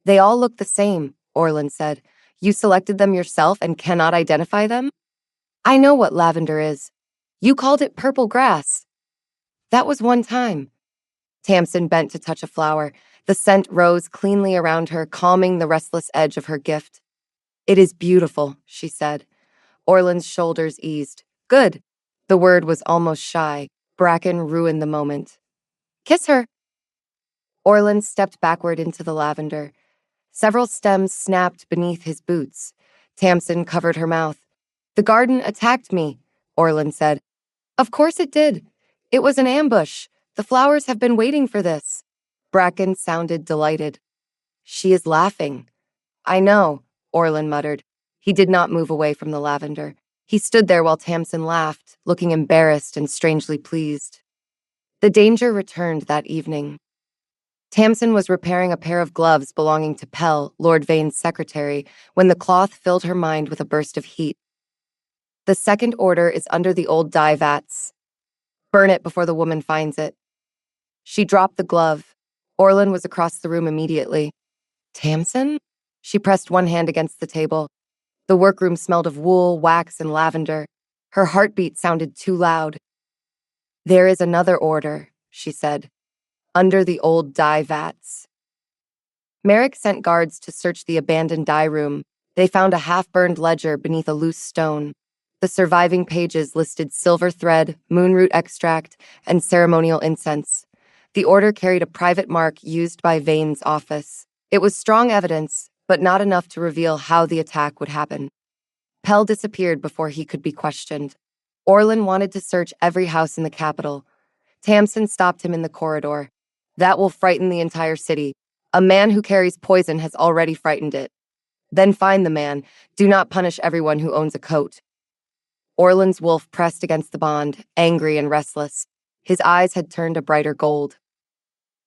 They all look the same, Orlin said. You selected them yourself and cannot identify them? I know what lavender is. You called it purple grass. That was one time. Tamsin bent to touch a flower. The scent rose cleanly around her, calming the restless edge of her gift. It is beautiful, she said. Orlin's shoulders eased. Good. The word was almost shy. Bracken ruined the moment. Kiss her. Orlin stepped backward into the lavender. Several stems snapped beneath his boots. Tamsin covered her mouth. The garden attacked me, Orlin said. Of course it did. It was an ambush. The flowers have been waiting for this. Bracken sounded delighted. She is laughing. I know, Orlin muttered. He did not move away from the lavender. He stood there while Tamsin laughed, looking embarrassed and strangely pleased. The danger returned that evening. Tamsin was repairing a pair of gloves belonging to Pell, Lord Vane's secretary, when the cloth filled her mind with a burst of heat. The second order is under the old dye vats. Burn it before the woman finds it. She dropped the glove. Orlin was across the room immediately. Tamsin? She pressed one hand against the table. The workroom smelled of wool, wax, and lavender. Her heartbeat sounded too loud. There is another order, she said, under the old dye vats. Merrick sent guards to search the abandoned dye room. They found a half-burned ledger beneath a loose stone. The surviving pages listed silver thread, moonroot extract, and ceremonial incense. The order carried a private mark used by Vane's office. It was strong evidence, but not enough to reveal how the attack would happen. Pell disappeared before he could be questioned. Orlin wanted to search every house in the capital. Tamsin stopped him in the corridor. That will frighten the entire city. A man who carries poison has already frightened it. Then find the man. Do not punish everyone who owns a coat. Orlin's wolf pressed against the bond, angry and restless. His eyes had turned a brighter gold.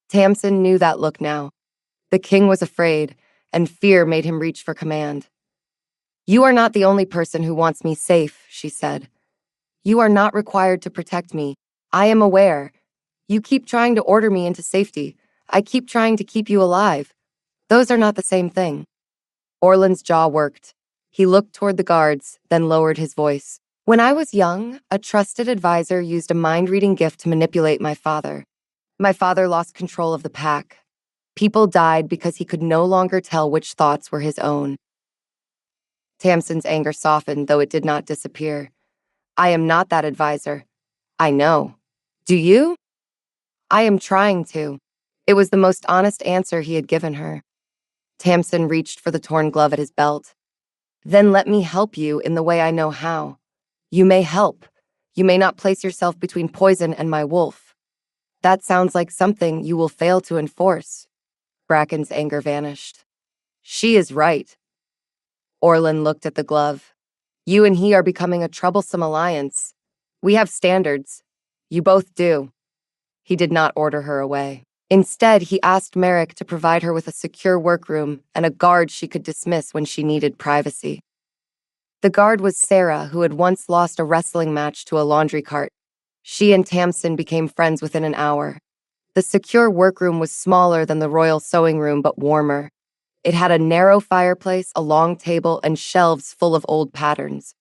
Tamsin knew that look now. The king was afraid, and fear made him reach for command. You are not the only person who wants me safe, she said. You are not required to protect me. I am aware. You keep trying to order me into safety. I keep trying to keep you alive. Those are not the same thing. Orlan's jaw worked. He looked toward the guards, then lowered his voice. When I was young, a trusted advisor used a mind-reading gift to manipulate my father. My father lost control of the pack. People died because he could no longer tell which thoughts were his own. Tamsin's anger softened, though it did not disappear. I am not that advisor. I know. Do you? I am trying to. It was the most honest answer he had given her. Tamsin reached for the torn glove at his belt. Then let me help you in the way I know how. You may help. You may not place yourself between poison and my wolf. That sounds like something you will fail to enforce. Bracken's anger vanished. She is right. Orlan looked at the glove. You and he are becoming a troublesome alliance. We have standards. You both do. He did not order her away. Instead, he asked Merrick to provide her with a secure workroom and a guard she could dismiss when she needed privacy. The guard was Sarah, who had once lost a wrestling match to a laundry cart. She and Tamsin became friends within an hour. The secure workroom was smaller than the royal sewing room, but warmer. It had a narrow fireplace, a long table, and shelves full of old patterns.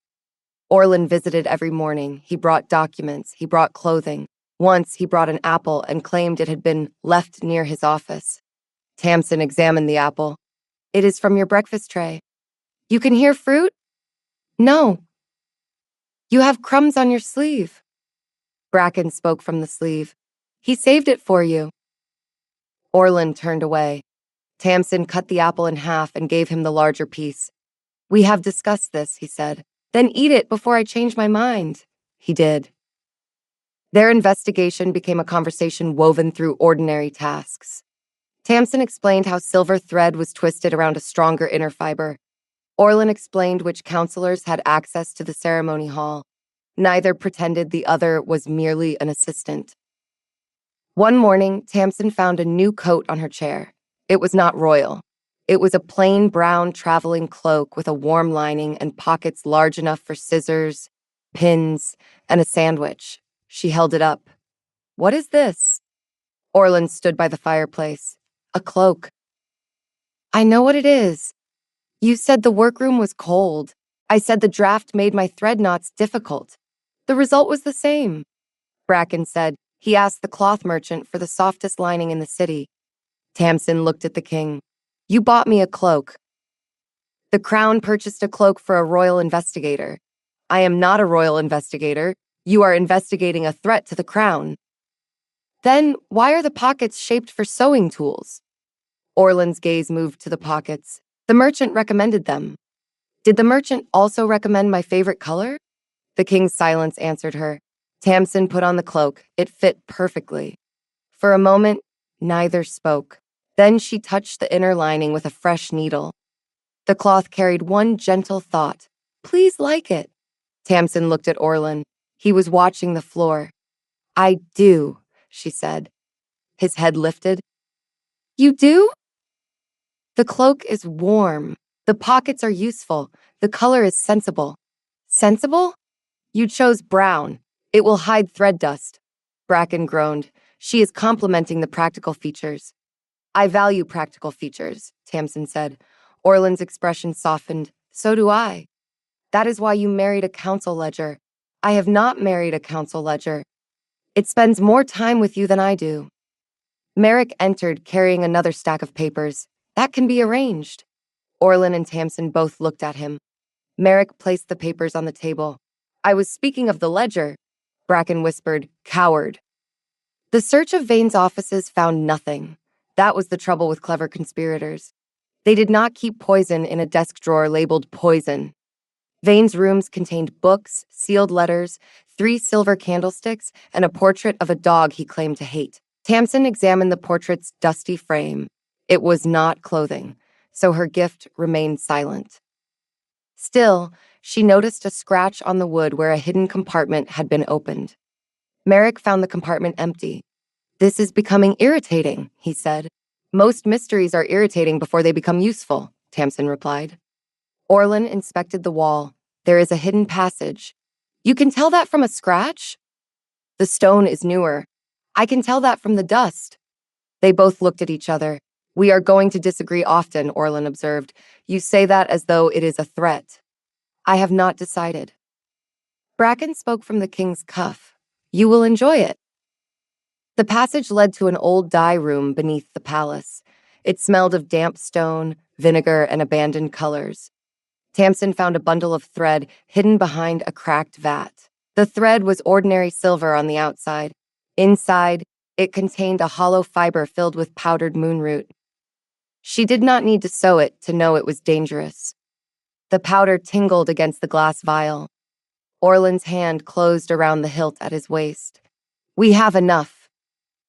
Orlan visited every morning. He brought documents. He brought clothing. Once, he brought an apple and claimed it had been left near his office. Tamsin examined the apple. It is from your breakfast tray. You can hear fruit? No. You have crumbs on your sleeve. Bracken spoke from the sleeve. He saved it for you. Orlan turned away. Tamsin cut the apple in half and gave him the larger piece. We have discussed this, he said. Then eat it before I change my mind. He did. Their investigation became a conversation woven through ordinary tasks. Tamsin explained how silver thread was twisted around a stronger inner fiber. Orlan explained which counselors had access to the ceremony hall. Neither pretended the other was merely an assistant. One morning, Tamsin found a new coat on her chair. It was not royal. It was a plain brown traveling cloak with a warm lining and pockets large enough for scissors, pins, and a sandwich. She held it up. What is this? Orlan stood by the fireplace. A cloak. I know what it is. You said the workroom was cold. I said the draft made my thread knots difficult. The result was the same. Bracken said he asked the cloth merchant for the softest lining in the city. Tamsin looked at the king. You bought me a cloak. The crown purchased a cloak for a royal investigator. I am not a royal investigator. You are investigating a threat to the crown. Then why are the pockets shaped for sewing tools? Orlan's gaze moved to the pockets. The merchant recommended them. Did the merchant also recommend my favorite color? The king's silence answered her. Tamsin put on the cloak. It fit perfectly. For a moment, neither spoke. Then she touched the inner lining with a fresh needle. The cloth carried one gentle thought. Please like it. Tamsin looked at Orlan. He was watching the floor. I do, she said. His head lifted. You do? The cloak is warm. The pockets are useful. The color is sensible. Sensible? You chose brown. It will hide thread dust. Bracken groaned. She is complimenting the practical features. I value practical features, Tamsin said. Orlan's expression softened. So do I. That is why you married a council ledger. I have not married a council ledger. It spends more time with you than I do. Merrick entered, carrying another stack of papers. That can be arranged. Orlan and Tamsin both looked at him. Merrick placed the papers on the table. I was speaking of the ledger. Bracken whispered, coward. The search of Vane's offices found nothing. That was the trouble with clever conspirators. They did not keep poison in a desk drawer labeled poison. Vane's rooms contained books, sealed letters, 3 silver candlesticks, and a portrait of a dog he claimed to hate. Tamsin examined the portrait's dusty frame. It was not clothing, so her gift remained silent. Still, she noticed a scratch on the wood where a hidden compartment had been opened. Merrick found the compartment empty. This is becoming irritating, he said. Most mysteries are irritating before they become useful, Tamsin replied. Orlan inspected the wall. There is a hidden passage. You can tell that from a scratch? The stone is newer. I can tell that from the dust. They both looked at each other. We are going to disagree often, Orlin observed. You say that as though it is a threat. I have not decided. Bracken spoke from the king's cuff. You will enjoy it. The passage led to an old dye room beneath the palace. It smelled of damp stone, vinegar, and abandoned colors. Tamsin found a bundle of thread hidden behind a cracked vat. The thread was ordinary silver on the outside. Inside, it contained a hollow fiber filled with powdered moonroot. She did not need to sew it to know it was dangerous. The powder tingled against the glass vial. Orlin's hand closed around the hilt at his waist. We have enough.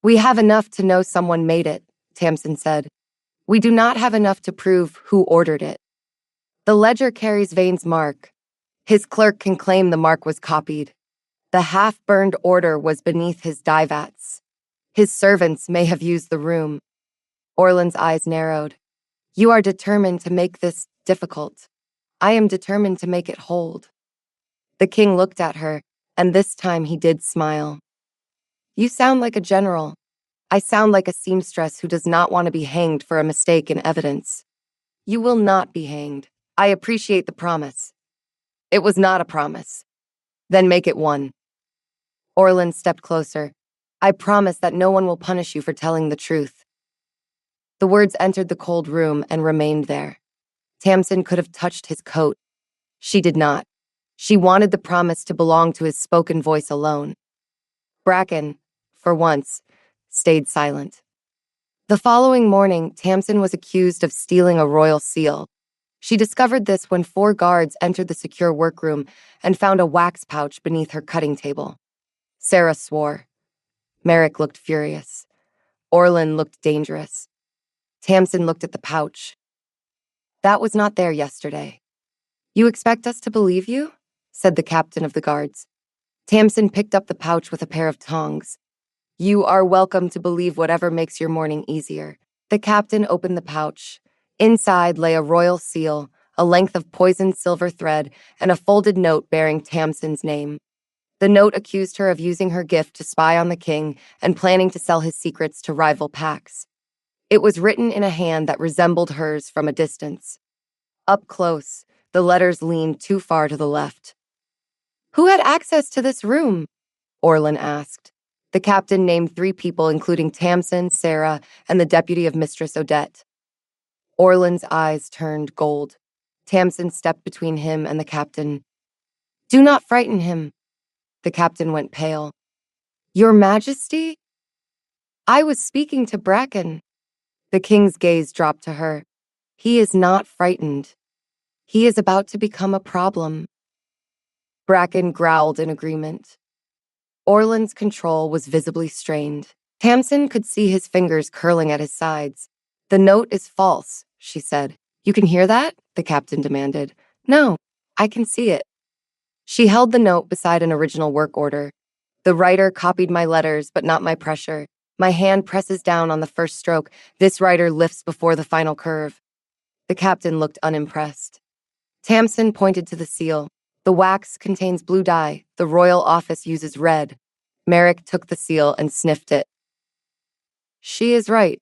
We have enough to know someone made it, Tamsin said. We do not have enough to prove who ordered it. The ledger carries Vane's mark. His clerk can claim the mark was copied. The half-burned order was beneath his dye vats. His servants may have used the room. Orlin's eyes narrowed. You are determined to make this difficult. I am determined to make it hold. The king looked at her, and this time he did smile. You sound like a general. I sound like a seamstress who does not want to be hanged for a mistake in evidence. You will not be hanged. I appreciate the promise. It was not a promise. Then make it one. Orlin stepped closer. I promise that no one will punish you for telling the truth. The words entered the cold room and remained there. Tamsin could have touched his coat. She did not. She wanted the promise to belong to his spoken voice alone. Bracken, for once, stayed silent. The following morning, Tamsin was accused of stealing a royal seal. She discovered this when 4 guards entered the secure workroom and found a wax pouch beneath her cutting table. Sarah swore. Merrick looked furious. Orlin looked dangerous. Tamsin looked at the pouch. That was not there yesterday. You expect us to believe you? Said the captain of the guards. Tamsin picked up the pouch with a pair of tongs. You are welcome to believe whatever makes your morning easier. The captain opened the pouch. Inside lay a royal seal, a length of poisoned silver thread, and a folded note bearing Tamsin's name. The note accused her of using her gift to spy on the king and planning to sell his secrets to rival packs. It was written in a hand that resembled hers from a distance. Up close, the letters leaned too far to the left. Who had access to this room? Orlin asked. The captain named 3 people, including Tamsin, Sarah, and the deputy of Mistress Odette. Orlin's eyes turned gold. Tamsin stepped between him and the captain. Do not frighten him. The captain went pale. Your Majesty? I was speaking to Bracken. The king's gaze dropped to her. He is not frightened. He is about to become a problem. Bracken growled in agreement. Orlin's control was visibly strained. Tamsin could see his fingers curling at his sides. The note is false, she said. You can hear that? The captain demanded. No, I can see it. She held the note beside an original work order. The writer copied my letters, but not my pressure. My hand presses down on the first stroke. This writer lifts before the final curve. The captain looked unimpressed. Tamsin pointed to the seal. The wax contains blue dye. The royal office uses red. Merrick took the seal and sniffed it. She is right.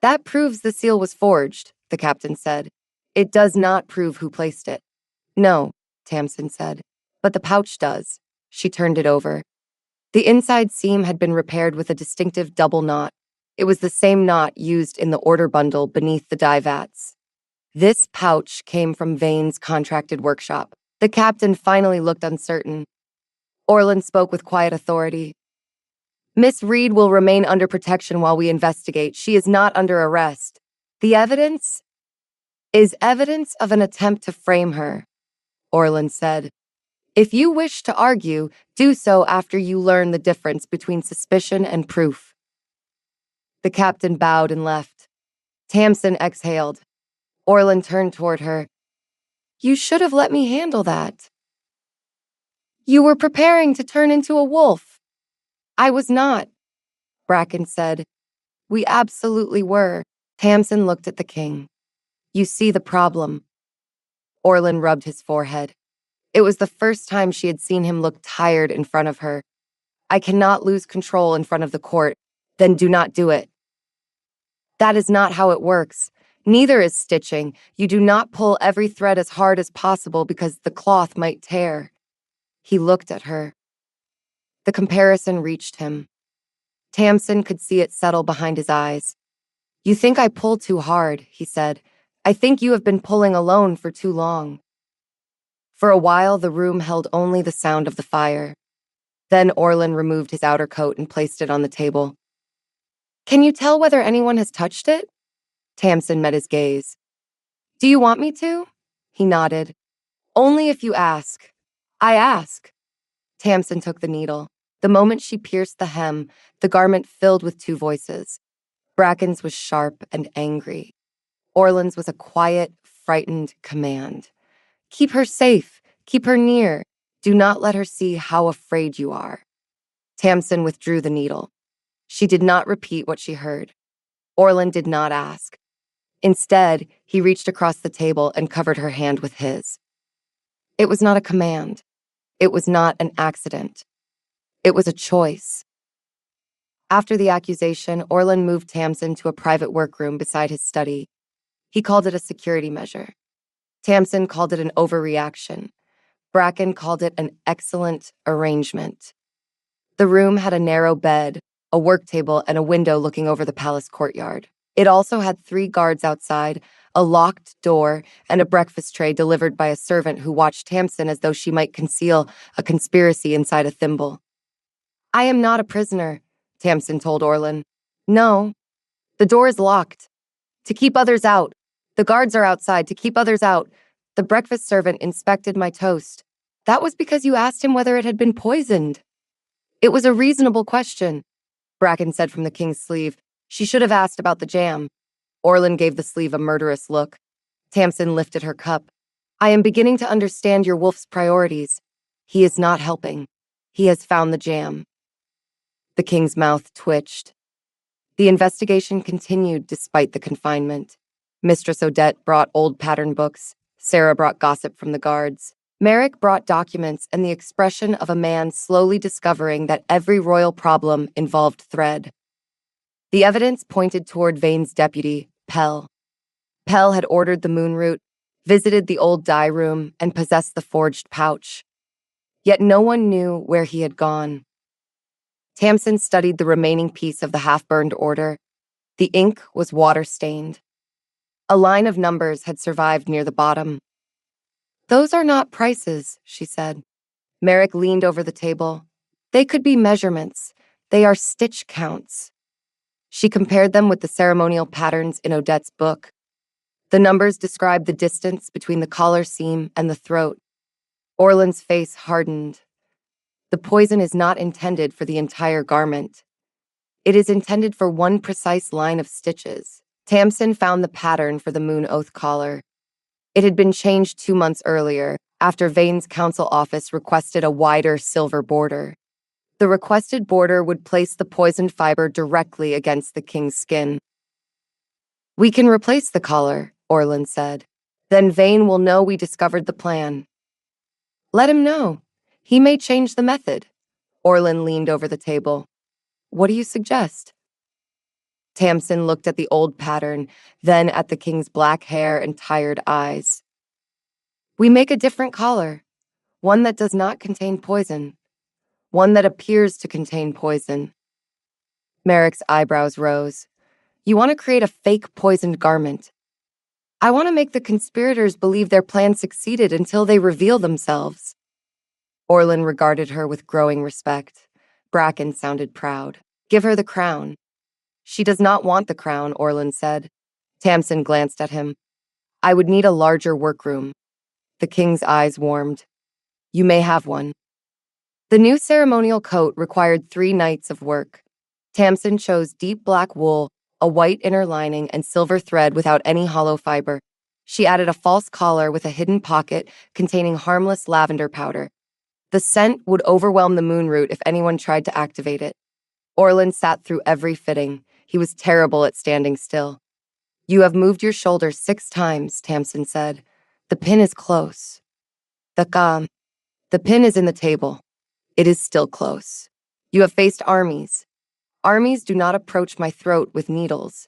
That proves the seal was forged, the captain said. It does not prove who placed it. No, Tamsin said, but the pouch does. She turned it over. The inside seam had been repaired with a distinctive double knot. It was the same knot used in the order bundle beneath the dye vats. This pouch came from Vane's contracted workshop. The captain finally looked uncertain. Orlin spoke with quiet authority. Miss Reed will remain under protection while we investigate. She is not under arrest. The evidence is evidence of an attempt to frame her, Orlin said. If you wish to argue, do so after you learn the difference between suspicion and proof. The captain bowed and left. Tamsin exhaled. Orlin turned toward her. You should have let me handle that. You were preparing to turn into a wolf. I was not, Bracken said. We absolutely were. Tamsin looked at the king. You see the problem. Orlin rubbed his forehead. It was the first time she had seen him look tired in front of her. I cannot lose control in front of the court. Then do not do it. That is not how it works. Neither is stitching. You do not pull every thread as hard as possible because the cloth might tear. He looked at her. The comparison reached him. Tamsin could see it settle behind his eyes. You think I pull too hard, he said. I think you have been pulling alone for too long. For a while, the room held only the sound of the fire. Then Orlin removed his outer coat and placed it on the table. Can you tell whether anyone has touched it? Tamsin met his gaze. Do you want me to? He nodded. Only if you ask. I ask. Tamsin took the needle. The moment she pierced the hem, the garment filled with two voices. Bracken's was sharp and angry. Orlin's was a quiet, frightened command. Keep her safe. Keep her near. Do not let her see how afraid you are. Tamsin withdrew the needle. She did not repeat what she heard. Orlin did not ask. Instead, he reached across the table and covered her hand with his. It was not a command. It was not an accident. It was a choice. After the accusation, Orlin moved Tamsin to a private workroom beside his study. He called it a security measure. Tamsin called it an overreaction. Bracken called it an excellent arrangement. The room had a narrow bed, a work table, and a window looking over the palace courtyard. It also had 3 guards outside, a locked door, and a breakfast tray delivered by a servant who watched Tamsin as though she might conceal a conspiracy inside a thimble. I am not a prisoner, Tamsin told Orlin. No, the door is locked. To keep others out. The guards are outside to keep others out. The breakfast servant inspected my toast. That was because you asked him whether it had been poisoned. It was a reasonable question, Bracken said from the king's sleeve. She should have asked about the jam. Orlin gave the sleeve a murderous look. Tamsin lifted her cup. I am beginning to understand your wolf's priorities. He is not helping. He has found the jam. The king's mouth twitched. The investigation continued despite the confinement. Mistress Odette brought old pattern books. Sarah brought gossip from the guards. Merrick brought documents and the expression of a man slowly discovering that every royal problem involved thread. The evidence pointed toward Vane's deputy, Pell. Pell had ordered the moon root, visited the old dye room, and possessed the forged pouch. Yet no one knew where he had gone. Tamsin studied the remaining piece of the half-burned order. The ink was water-stained. A line of numbers had survived near the bottom. Those are not prices, she said. Merrick leaned over the table. They could be measurements. They are stitch counts. She compared them with the ceremonial patterns in Odette's book. The numbers described the distance between the collar seam and the throat. Orlin's face hardened. The poison is not intended for the entire garment. It is intended for one precise line of stitches. Tamsin found the pattern for the moon oath collar. It had been changed 2 months earlier, after Vane's council office requested a wider silver border. The requested border would place the poisoned fiber directly against the king's skin. We can replace the collar, Orlin said. Then Vane will know we discovered the plan. Let him know. He may change the method. Orlin leaned over the table. What do you suggest? Tamsin looked at the old pattern, then at the king's black hair and tired eyes. We make a different collar, one that does not contain poison, one that appears to contain poison. Merrick's eyebrows rose. You want to create a fake poisoned garment. I want to make the conspirators believe their plan succeeded until they reveal themselves. Orlin regarded her with growing respect. Bracken sounded proud. Give her the crown. She does not want the crown, Orlin said. Tamsin glanced at him. I would need a larger workroom. The king's eyes warmed. You may have one. The new ceremonial coat required 3 nights of work. Tamsin chose deep black wool, a white inner lining, and silver thread without any hollow fiber. She added a false collar with a hidden pocket containing harmless lavender powder. The scent would overwhelm the moon root if anyone tried to activate it. Orlin sat through every fitting. He was terrible at standing still. You have moved your shoulder 6 times, Tamsin said. The pin is close. The pin is in the table. It is still close. You have faced armies. Armies do not approach my throat with needles,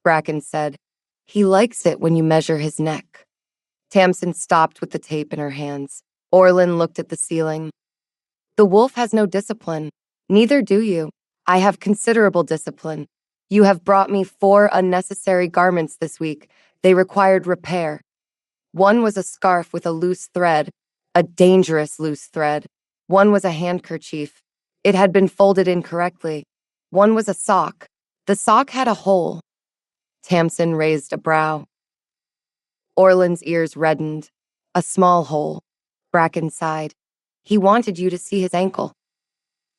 Bracken said. He likes it when you measure his neck. Tamsin stopped with the tape in her hands. Orlin looked at the ceiling. The wolf has no discipline. Neither do you. I have considerable discipline. You have brought me 4 unnecessary garments this week. They required repair. One was a scarf with a loose thread, a dangerous loose thread. One was a handkerchief. It had been folded incorrectly. One was a sock. The sock had a hole. Tamsin raised a brow. Orlin's ears reddened. A small hole. Bracken sighed. He wanted you to see his ankle.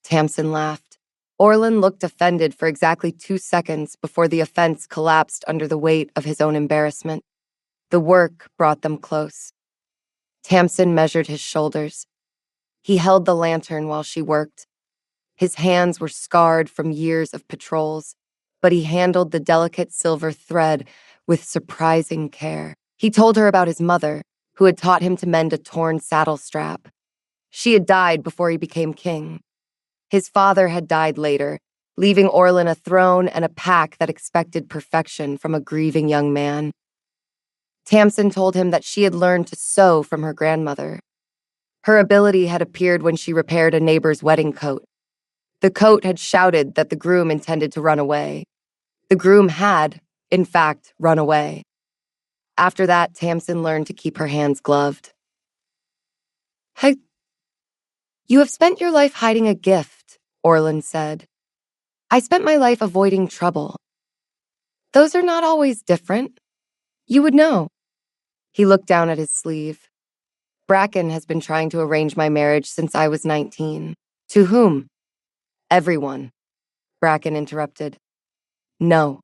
Tamsin laughed. Orlin looked offended for exactly 2 seconds before the offense collapsed under the weight of his own embarrassment. The work brought them close. Tamsin measured his shoulders. He held the lantern while she worked. His hands were scarred from years of patrols, but he handled the delicate silver thread with surprising care. He told her about his mother, who had taught him to mend a torn saddle strap. She had died before he became king. His father had died later, leaving Orlin a throne and a pack that expected perfection from a grieving young man. Tamsin told him that she had learned to sew from her grandmother. Her ability had appeared when she repaired a neighbor's wedding coat. The coat had shouted that the groom intended to run away. The groom had, in fact, run away. After that, Tamsin learned to keep her hands gloved. You have spent your life hiding a gift, Orlin said. I spent my life avoiding trouble. Those are not always different. You would know. He looked down at his sleeve. Bracken has been trying to arrange my marriage since I was 19. To whom? Everyone, Bracken interrupted. No,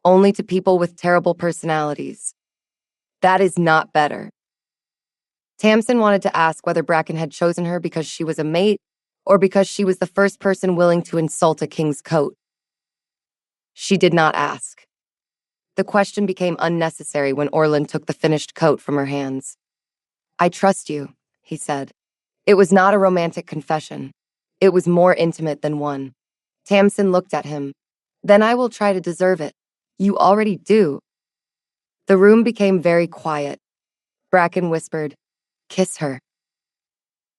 only to people with terrible personalities. That is not better. Tamsin wanted to ask whether Bracken had chosen her because she was a mate or because she was the first person willing to insult a king's coat. She did not ask. The question became unnecessary when Orlin took the finished coat from her hands. I trust you, he said. It was not a romantic confession. It was more intimate than one. Tamsin looked at him. Then I will try to deserve it. You already do. The room became very quiet. Bracken whispered, Kiss her.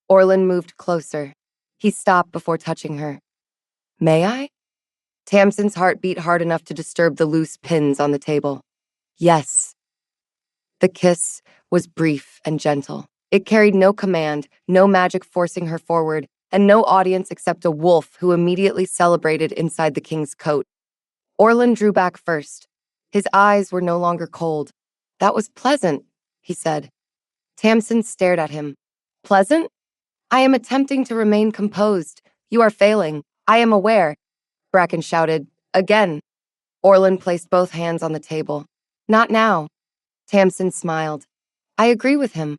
Orlin moved closer. He stopped before touching her. May I? Tamsin's heart beat hard enough to disturb the loose pins on the table. Yes. The kiss was brief and gentle. It carried no command, no magic forcing her forward, and no audience except a wolf who immediately celebrated inside the king's coat. Orlin drew back first. His eyes were no longer cold. That was pleasant, he said. Tamsin stared at him. Pleasant? I am attempting to remain composed. You are failing. I am aware. Bracken shouted. Again. Orlin placed both hands on the table. Not now. Tamsin smiled. I agree with him.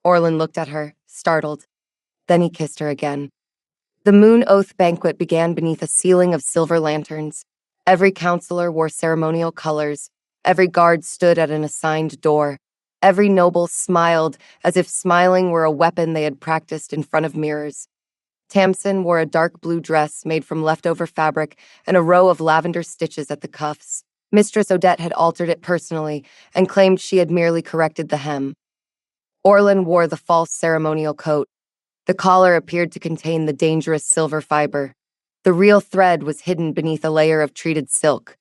Orlin looked at her, startled. Then he kissed her again. The Moon Oath banquet began beneath a ceiling of silver lanterns. Every counselor wore ceremonial colors. Every guard stood at an assigned door. Every noble smiled as if smiling were a weapon they had practiced in front of mirrors. Tamsin wore a dark blue dress made from leftover fabric and a row of lavender stitches at the cuffs. Mistress Odette had altered it personally and claimed she had merely corrected the hem. Orlin wore the false ceremonial coat. The collar appeared to contain the dangerous silver fiber. The real thread was hidden beneath a layer of treated silk.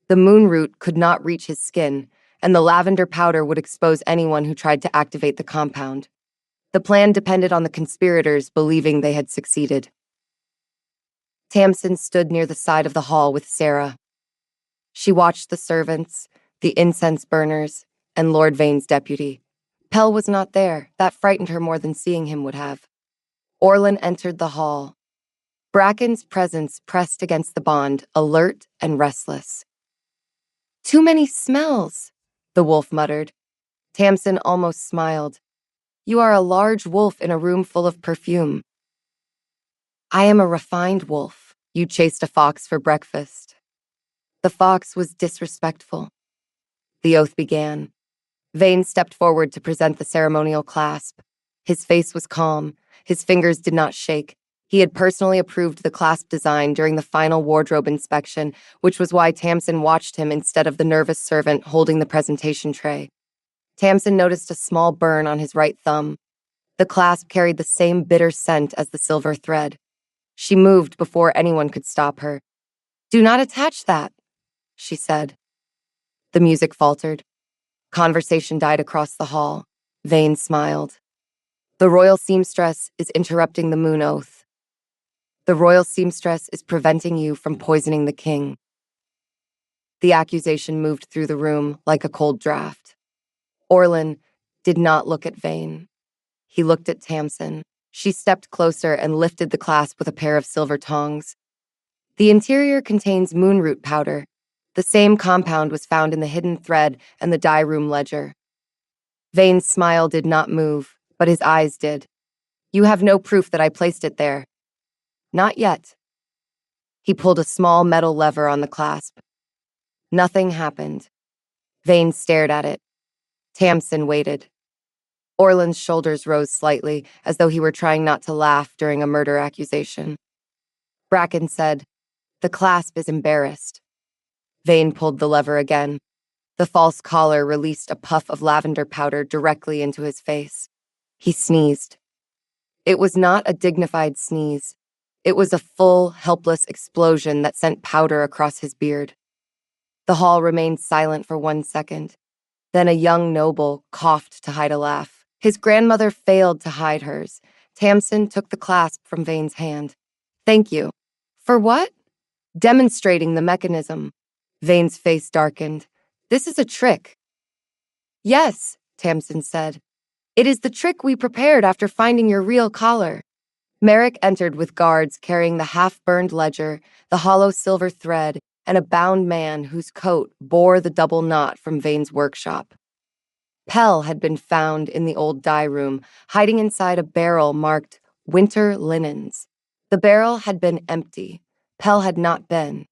The moon root could not reach his skin, and the lavender powder would expose anyone who tried to activate the compound. The plan depended on the conspirators believing they had succeeded. Tamsin stood near the side of the hall with Sarah. She watched the servants, the incense burners, and Lord Vane's deputy. Pell was not there. That frightened her more than seeing him would have. Orlin entered the hall. Bracken's presence pressed against the bond, alert and restless. Too many smells, the wolf muttered. Tamsin almost smiled. You are a large wolf in a room full of perfume. I am a refined wolf. You chased a fox for breakfast. The fox was disrespectful. The oath began. Vane stepped forward to present the ceremonial clasp. His face was calm. His fingers did not shake. He had personally approved the clasp design during the final wardrobe inspection, which was why Tamsin watched him instead of the nervous servant holding the presentation tray. Tamsin noticed a small burn on his right thumb. The clasp carried the same bitter scent as the silver thread. She moved before anyone could stop her. "Do not attach that," she said. The music faltered. Conversation died across the hall. Vane smiled. "The royal seamstress is interrupting the moon oath. The royal seamstress is preventing you from poisoning the king." The accusation moved through the room like a cold draft. Orlin did not look at Vane. He looked at Tamsin. She stepped closer and lifted the clasp with a pair of silver tongs. The interior contains moonroot powder. The same compound was found in the hidden thread and the dye room ledger. Vane's smile did not move, but his eyes did. "You have no proof that I placed it there." "Not yet." He pulled a small metal lever on the clasp. Nothing happened. Vane stared at it. Tamsin waited. Orlin's shoulders rose slightly, as though he were trying not to laugh during a murder accusation. Bracken said, "The clasp is embarrassed." Vane pulled the lever again. The false collar released a puff of lavender powder directly into his face. He sneezed. It was not a dignified sneeze. It was a full, helpless explosion that sent powder across his beard. The hall remained silent for 1 second. Then a young noble coughed to hide a laugh. His grandmother failed to hide hers. Tamsin took the clasp from Vane's hand. "Thank you." "For what?" "Demonstrating the mechanism." Vane's face darkened. "This is a trick." "Yes," Tamsin said. "It is the trick we prepared after finding your real collar." Merrick entered with guards carrying the half-burned ledger, the hollow silver thread, and a bound man whose coat bore the double knot from Vane's workshop. Pell had been found in the old dye room, hiding inside a barrel marked "Winter Linens." The barrel had been empty. Pell had not been.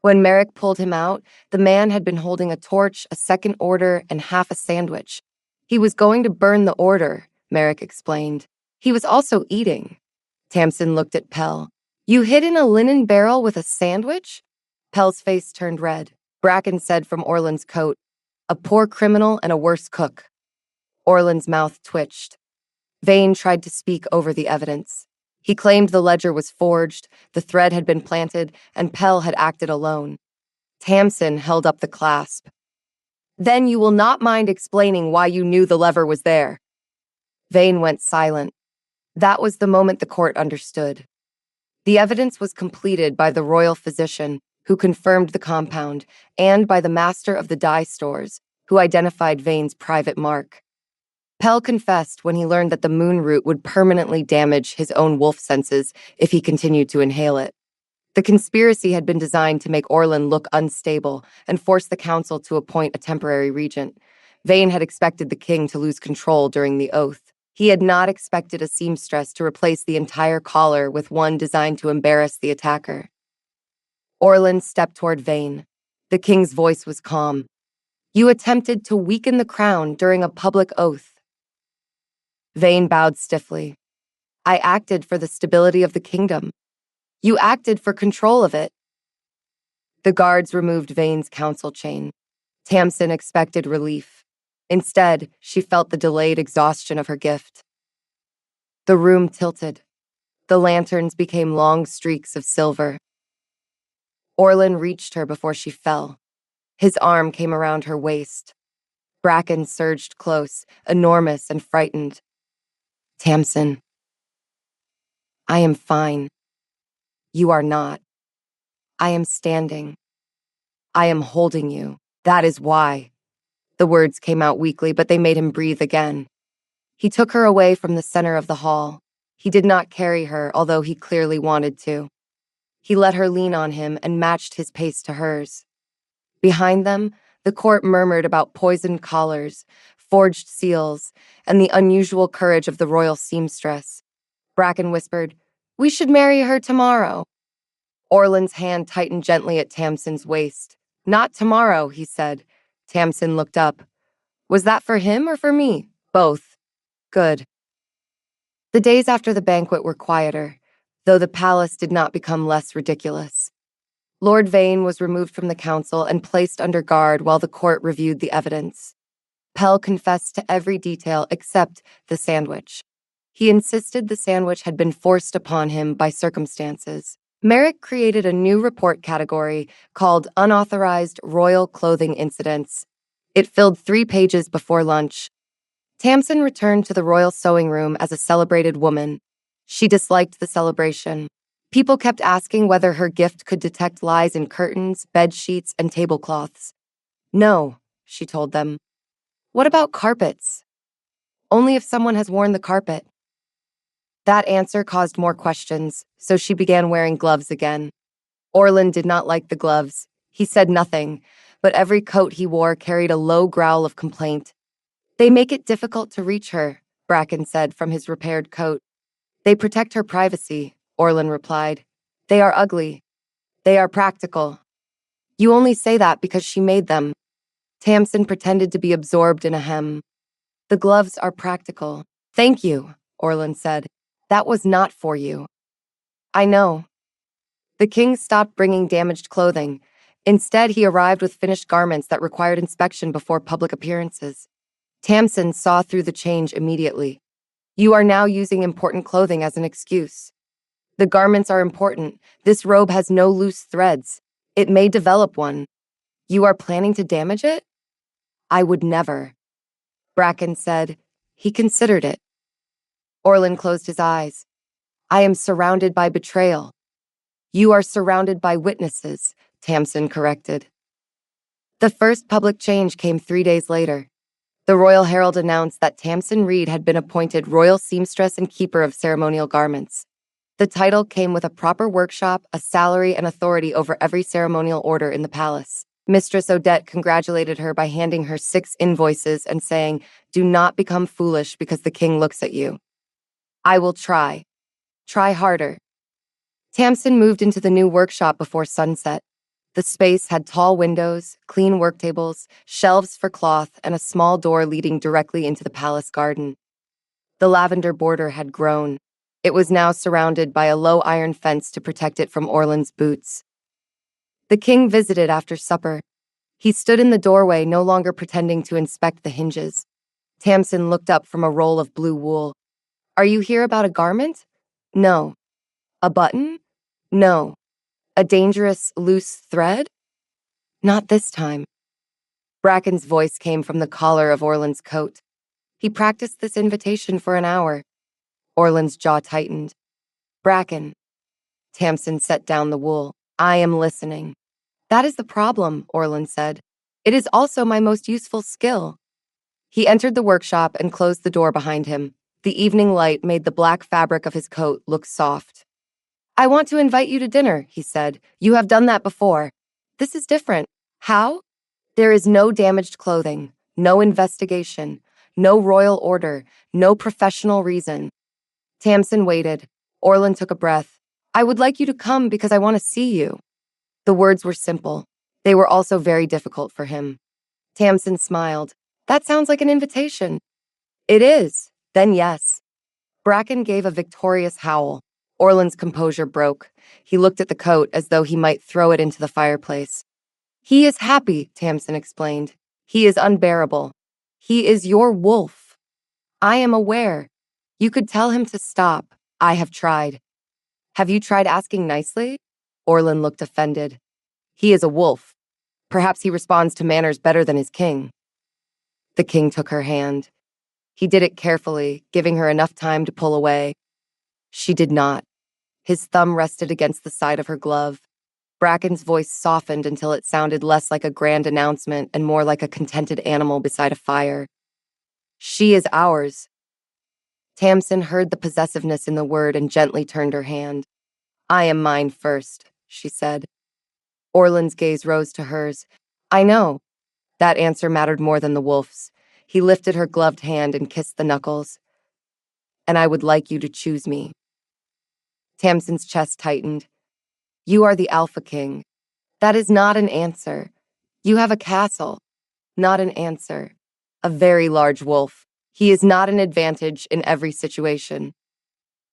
When Merrick pulled him out, the man had been holding a torch, a second order, and half a sandwich. He was going to burn the order, Merrick explained. He was also eating. Tamsin looked at Pell. "You hid in a linen barrel with a sandwich?" Pell's face turned red. Bracken said from Orlin's coat, "A poor criminal and a worse cook." Orlin's mouth twitched. Vane tried to speak over the evidence. He claimed the ledger was forged, the thread had been planted, and Pell had acted alone. Tamsin held up the clasp. "Then you will not mind explaining why you knew the lever was there." Vane went silent. That was the moment the court understood. The evidence was completed by the royal physician, who confirmed the compound, and by the master of the dye stores, who identified Vane's private mark. Pell confessed when he learned that the moon root would permanently damage his own wolf senses if he continued to inhale it. The conspiracy had been designed to make Orlin look unstable and force the council to appoint a temporary regent. Vane had expected the king to lose control during the oath. He had not expected a seamstress to replace the entire collar with one designed to embarrass the attacker. Orlin stepped toward Vane. The king's voice was calm. "You attempted to weaken the crown during a public oath." Vane bowed stiffly. "I acted for the stability of the kingdom. You acted for control of it." The guards removed Vane's counsel chain. Tamsin expected relief. Instead, she felt the delayed exhaustion of her gift. The room tilted. The lanterns became long streaks of silver. Orlin reached her before she fell. His arm came around her waist. Bracken surged close, enormous and frightened. "Tamsin, I am fine. You are not. I am standing. I am holding you. That is why." The words came out weakly, but they made him breathe again. He took her away from the center of the hall. He did not carry her, although he clearly wanted to. He let her lean on him and matched his pace to hers. Behind them, the court murmured about poisoned collars, forged seals, and the unusual courage of the royal seamstress. Bracken whispered, "We should marry her tomorrow." Orlin's hand tightened gently at Tamsin's waist. "Not tomorrow," he said. Tamsin looked up. "Was that for him or for me?" "Both." "Good." The days after the banquet were quieter. though the palace did not become less ridiculous. Lord Vane was removed from the council and placed under guard while the court reviewed the evidence. Pell confessed to every detail except the sandwich. He insisted the sandwich had been forced upon him by circumstances. Merrick created a new report category called Unauthorized Royal Clothing Incidents. It filled 3 pages before lunch. Tamsin returned to the royal sewing room as a celebrated woman. She disliked the celebration. People kept asking whether her gift could detect lies in curtains, bed sheets, and tablecloths. No, she told them. What about carpets? Only if someone has worn the carpet. That answer caused more questions, so she began wearing gloves again. Orlin did not like the gloves. He said nothing, but every coat he wore carried a low growl of complaint. They make it difficult to reach her, Bracken said from his repaired coat. They protect her privacy, Orlin replied. They are ugly. They are practical. You only say that because she made them. Tamsin pretended to be absorbed in a hem. The gloves are practical. Thank you, Orlin said. That was not for you. I know. The king stopped bringing damaged clothing. Instead, he arrived with finished garments that required inspection before public appearances. Tamsin saw through the change immediately. You are now using important clothing as an excuse. The garments are important. This robe has no loose threads. It may develop one. You are planning to damage it? I would never. Bracken said. He considered it. Orlin closed his eyes. I am surrounded by betrayal. You are surrounded by witnesses, Tamsin corrected. The first public change came 3 days later. The Royal Herald announced that Tamsin Reed had been appointed Royal Seamstress and Keeper of Ceremonial Garments. The title came with a proper workshop, a salary, and authority over every ceremonial order in the palace. Mistress Odette congratulated her by handing her 6 invoices and saying, "Do not become foolish because the king looks at you." I will try. Try harder. Tamsin moved into the new workshop before sunset. The space had tall windows, clean work tables, shelves for cloth, and a small door leading directly into the palace garden. The lavender border had grown. It was now surrounded by a low iron fence to protect it from Orlin's boots. The king visited after supper. He stood in the doorway, no longer pretending to inspect the hinges. Tamsin looked up from a roll of blue wool. Are you here about a garment? No. A button? No. A dangerous, loose thread? Not this time. Bracken's voice came from the collar of Orlin's coat. He practiced this invitation for an hour. Orlin's jaw tightened. Bracken. Tamsin set down the wool. I am listening. That is the problem, Orlin said. It is also my most useful skill. He entered the workshop and closed the door behind him. The evening light made the black fabric of his coat look soft. I want to invite you to dinner, he said. You have done that before. This is different. How? There is no damaged clothing, no investigation, no royal order, no professional reason. Tamsin waited. Orlin took a breath. I would like you to come because I want to see you. The words were simple. They were also very difficult for him. Tamsin smiled. That sounds like an invitation. It is. Then yes. Bracken gave a victorious howl. Orlin's composure broke. He looked at the coat as though he might throw it into the fireplace. He is happy, Tamsin explained. He is unbearable. He is your wolf. I am aware. You could tell him to stop. I have tried. Have you tried asking nicely? Orlin looked offended. He is a wolf. Perhaps he responds to manners better than his king. The king took her hand. He did it carefully, giving her enough time to pull away. She did not. His thumb rested against the side of her glove. Bracken's voice softened until it sounded less like a grand announcement and more like a contented animal beside a fire. She is ours. Tamsin heard the possessiveness in the word and gently turned her hand. I am mine first, she said. Orlin's gaze rose to hers. I know. That answer mattered more than the wolf's. He lifted her gloved hand and kissed the knuckles. And I would like you to choose me. Tamsin's chest tightened. You are the Alpha King. That is not an answer. You have a castle. Not an answer. A very large wolf. He is not an advantage in every situation.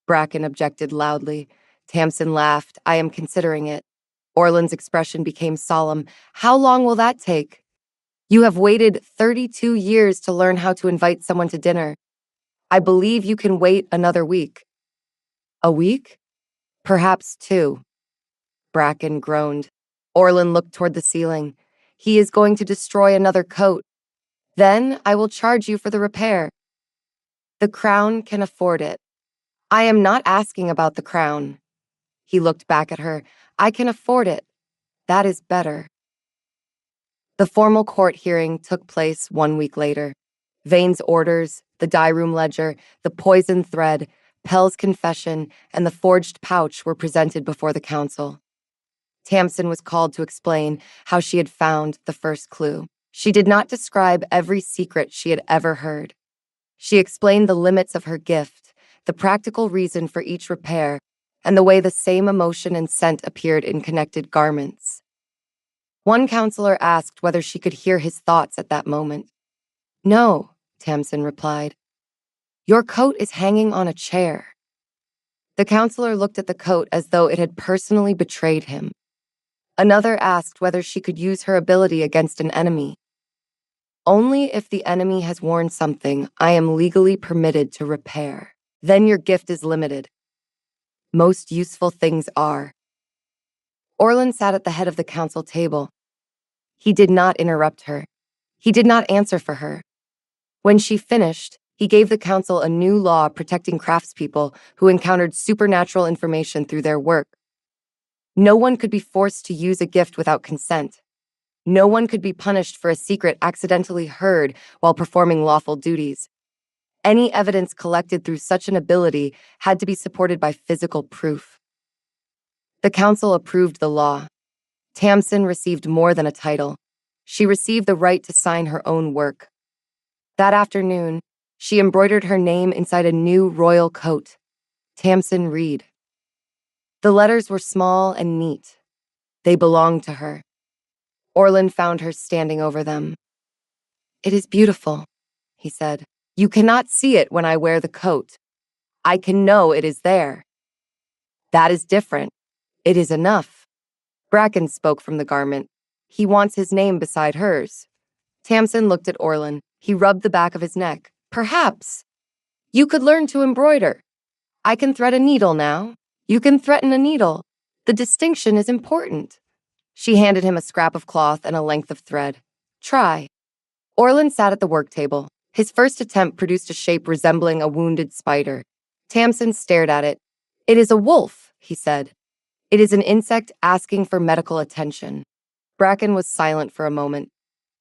Bracken objected loudly. Tamsin laughed. I am considering it. Orland's expression became solemn. How long will that take? You have waited 32 years to learn how to invite someone to dinner. I believe you can wait another week. A week? Perhaps two. Bracken groaned. Orland looked toward the ceiling. He is going to destroy another coat. Then I will charge you for the repair. The crown can afford it. I am not asking about the crown. He looked back at her. I can afford it. That is better. The formal court hearing took place 1 week later. Vane's orders, the dye room ledger, the poisoned thread, Pell's confession, and the forged pouch were presented before the council. Tamsin was called to explain how she had found the first clue. She did not describe every secret she had ever heard. She explained the limits of her gift, the practical reason for each repair, and the way the same emotion and scent appeared in connected garments. One counselor asked whether she could hear his thoughts at that moment. No, Tamsin replied. Your coat is hanging on a chair. The counselor looked at the coat as though it had personally betrayed him. Another asked whether she could use her ability against an enemy. Only if the enemy has worn something I am legally permitted to repair. Then your gift is limited. Most useful things are. Orland sat at the head of the council table. He did not interrupt her. He did not answer for her. When she finished, he gave the council a new law protecting craftspeople who encountered supernatural information through their work. No one could be forced to use a gift without consent. No one could be punished for a secret accidentally heard while performing lawful duties. Any evidence collected through such an ability had to be supported by physical proof. The council approved the law. Tamsin received more than a title. She received the right to sign her own work. That afternoon, she embroidered her name inside a new royal coat, Tamsin Reed. The letters were small and neat. They belonged to her. Orland found her standing over them. It is beautiful, he said. You cannot see it when I wear the coat. I can know it is there. That is different. It is enough. Bracken spoke from the garment. He wants his name beside hers. Tamsin looked at Orland. He rubbed the back of his neck. Perhaps. You could learn to embroider. I can thread a needle now. You can threaten a needle. The distinction is important. She handed him a scrap of cloth and a length of thread. Try. Orland sat at the work table. His first attempt produced a shape resembling a wounded spider. Tamsin stared at it. It is a wolf, he said. It is an insect asking for medical attention. Bracken was silent for a moment.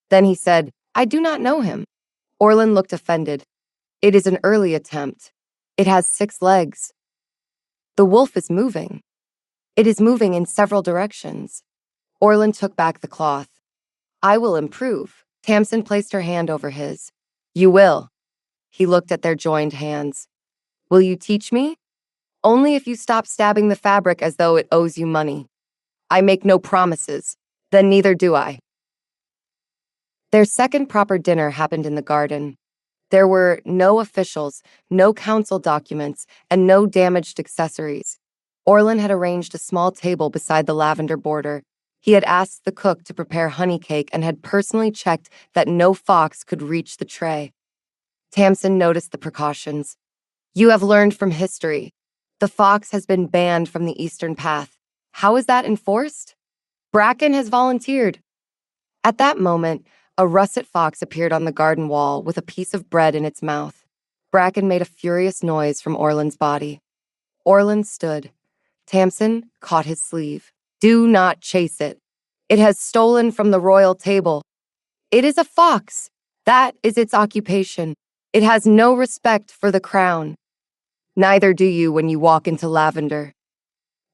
Then he said, I do not know him. Orland looked offended. It is an early attempt. It has 6 legs. The wolf is moving. It is moving in several directions. Orland took back the cloth. I will improve. Tamsin placed her hand over his. You will. He looked at their joined hands. Will you teach me? Only if you stop stabbing the fabric as though it owes you money. I make no promises. Then neither do I. Their second proper dinner happened in the garden. There were no officials, no council documents, and no damaged accessories. Orland had arranged a small table beside the lavender border. He had asked the cook to prepare honey cake and had personally checked that no fox could reach the tray. Tamsin noticed the precautions. You have learned from history. The fox has been banned from the Eastern Path. How is that enforced? Bracken has volunteered. At that moment, a russet fox appeared on the garden wall with a piece of bread in its mouth. Bracken made a furious noise from Orland's body. Orland stood. Tamsin caught his sleeve. Do not chase it. It has stolen from the royal table. It is a fox. That is its occupation. It has no respect for the crown. Neither do you when you walk into lavender.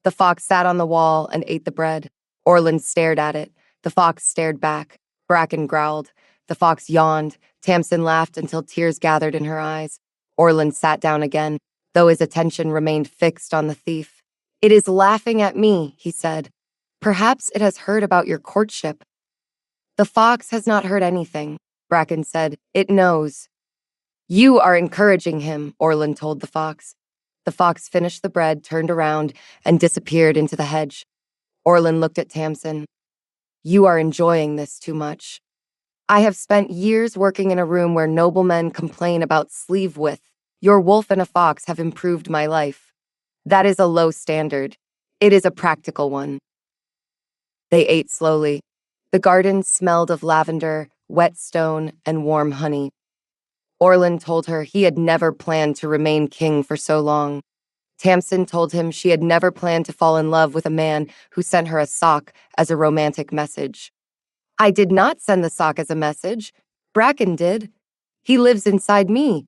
The fox sat on the wall and ate the bread. Orland stared at it. The fox stared back. Bracken growled. The fox yawned. Tamsin laughed until tears gathered in her eyes. Orland sat down again, though his attention remained fixed on the thief. It is laughing at me, he said. Perhaps it has heard about your courtship. The fox has not heard anything, Bracken said. It knows. You are encouraging him, Orland told the fox. The fox finished the bread, turned around, and disappeared into the hedge. Orlin looked at Tamsin. You are enjoying this too much. I have spent years working in a room where noblemen complain about sleeve width. Your wolf and a fox have improved my life. That is a low standard. It is a practical one. They ate slowly. The garden smelled of lavender, wet stone, and warm honey. Orlin told her he had never planned to remain king for so long. Tamsin told him she had never planned to fall in love with a man who sent her a sock as a romantic message. I did not send the sock as a message. Bracken did. He lives inside me.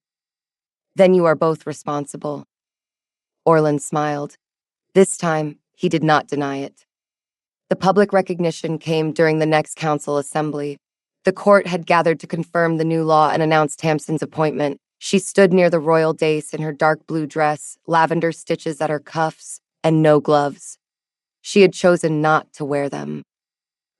Then you are both responsible. Orlin smiled. This time, he did not deny it. The public recognition came during the next council assembly. The court had gathered to confirm the new law and announce Tamsin's appointment. She stood near the royal dais in her dark blue dress, lavender stitches at her cuffs, and no gloves. She had chosen not to wear them.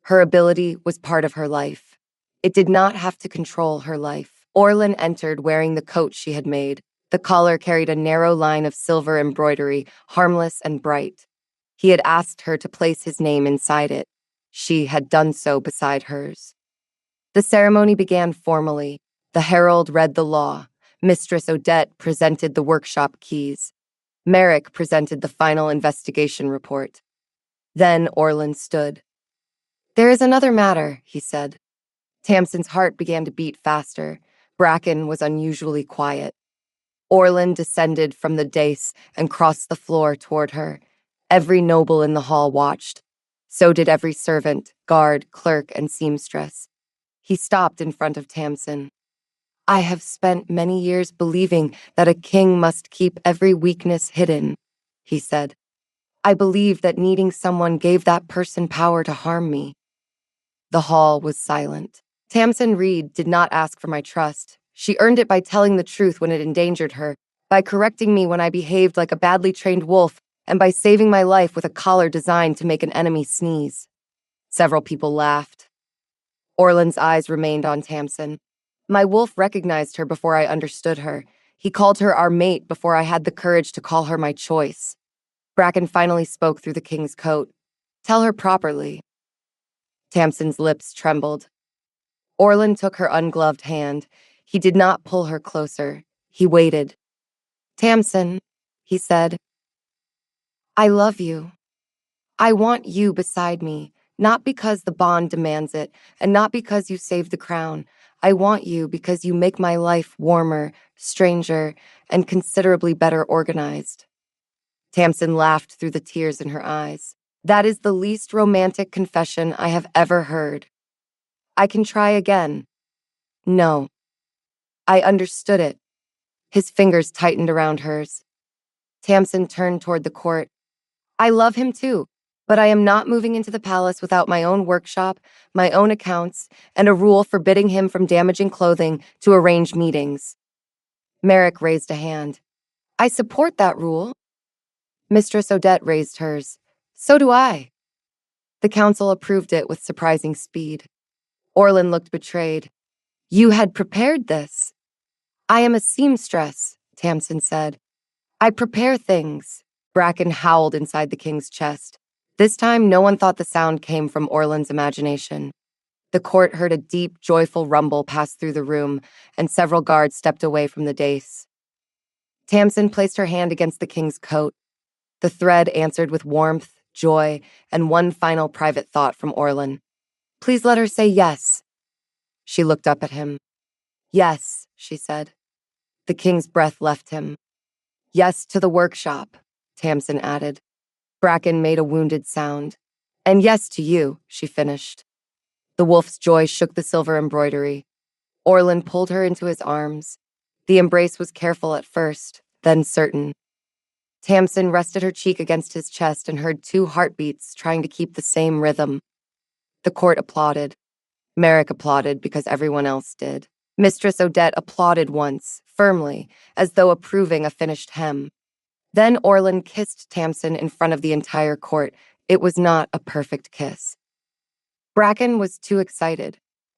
Her ability was part of her life. It did not have to control her life. Orlin entered wearing the coat she had made. The collar carried a narrow line of silver embroidery, harmless and bright. He had asked her to place his name inside it. She had done so beside hers. The ceremony began formally. The herald read the law. Mistress Odette presented the workshop keys. Merrick presented the final investigation report. Then Orlin stood. There is another matter, he said. Tamsin's heart began to beat faster. Bracken was unusually quiet. Orlin descended from the dais and crossed the floor toward her. Every noble in the hall watched. So did every servant, guard, clerk, and seamstress. He stopped in front of Tamsin. I have spent many years believing that a king must keep every weakness hidden, he said. I believed that needing someone gave that person power to harm me. The hall was silent. Tamsin Reed did not ask for my trust. She earned it by telling the truth when it endangered her, by correcting me when I behaved like a badly trained wolf, and by saving my life with a collar designed to make an enemy sneeze. Several people laughed. Orlin's eyes remained on Tamsin. My wolf recognized her before I understood her. He called her our mate before I had the courage to call her my choice. Bracken finally spoke through the king's coat. Tell her properly. Tamsin's lips trembled. Orlin took her ungloved hand. He did not pull her closer. He waited. Tamsin, he said, I love you. I want you beside me, not because the bond demands it, and not because you saved the crown. I want you because you make my life warmer, stranger, and considerably better organized. Tamsin laughed through the tears in her eyes. That is the least romantic confession I have ever heard. I can try again. No. I understood it. His fingers tightened around hers. Tamsin turned toward the court. I love him too, but I am not moving into the palace without my own workshop, my own accounts, and a rule forbidding him from damaging clothing to arrange meetings. Merrick raised a hand. I support that rule. Mistress Odette raised hers. So do I. The council approved it with surprising speed. Orlin looked betrayed. You had prepared this. I am a seamstress, Tamsin said. I prepare things. Bracken howled inside the king's chest. This time, no one thought the sound came from Orlin's imagination. The court heard a deep, joyful rumble pass through the room, and several guards stepped away from the dais. Tamsin placed her hand against the king's coat. The thread answered with warmth, joy, and one final private thought from Orlin. Please let her say yes. She looked up at him. Yes, she said. The king's breath left him. Yes to the workshop, Tamsin added. Bracken made a wounded sound. And yes to you, she finished. The wolf's joy shook the silver embroidery. Orlin pulled her into his arms. The embrace was careful at first, then certain. Tamsin rested her cheek against his chest and heard 2 heartbeats trying to keep the same rhythm. The court applauded. Merrick applauded because everyone else did. Mistress Odette applauded once, firmly, as though approving a finished hem. Then Orlin kissed Tamsin in front of the entire court. It was not a perfect kiss. Bracken was too excited.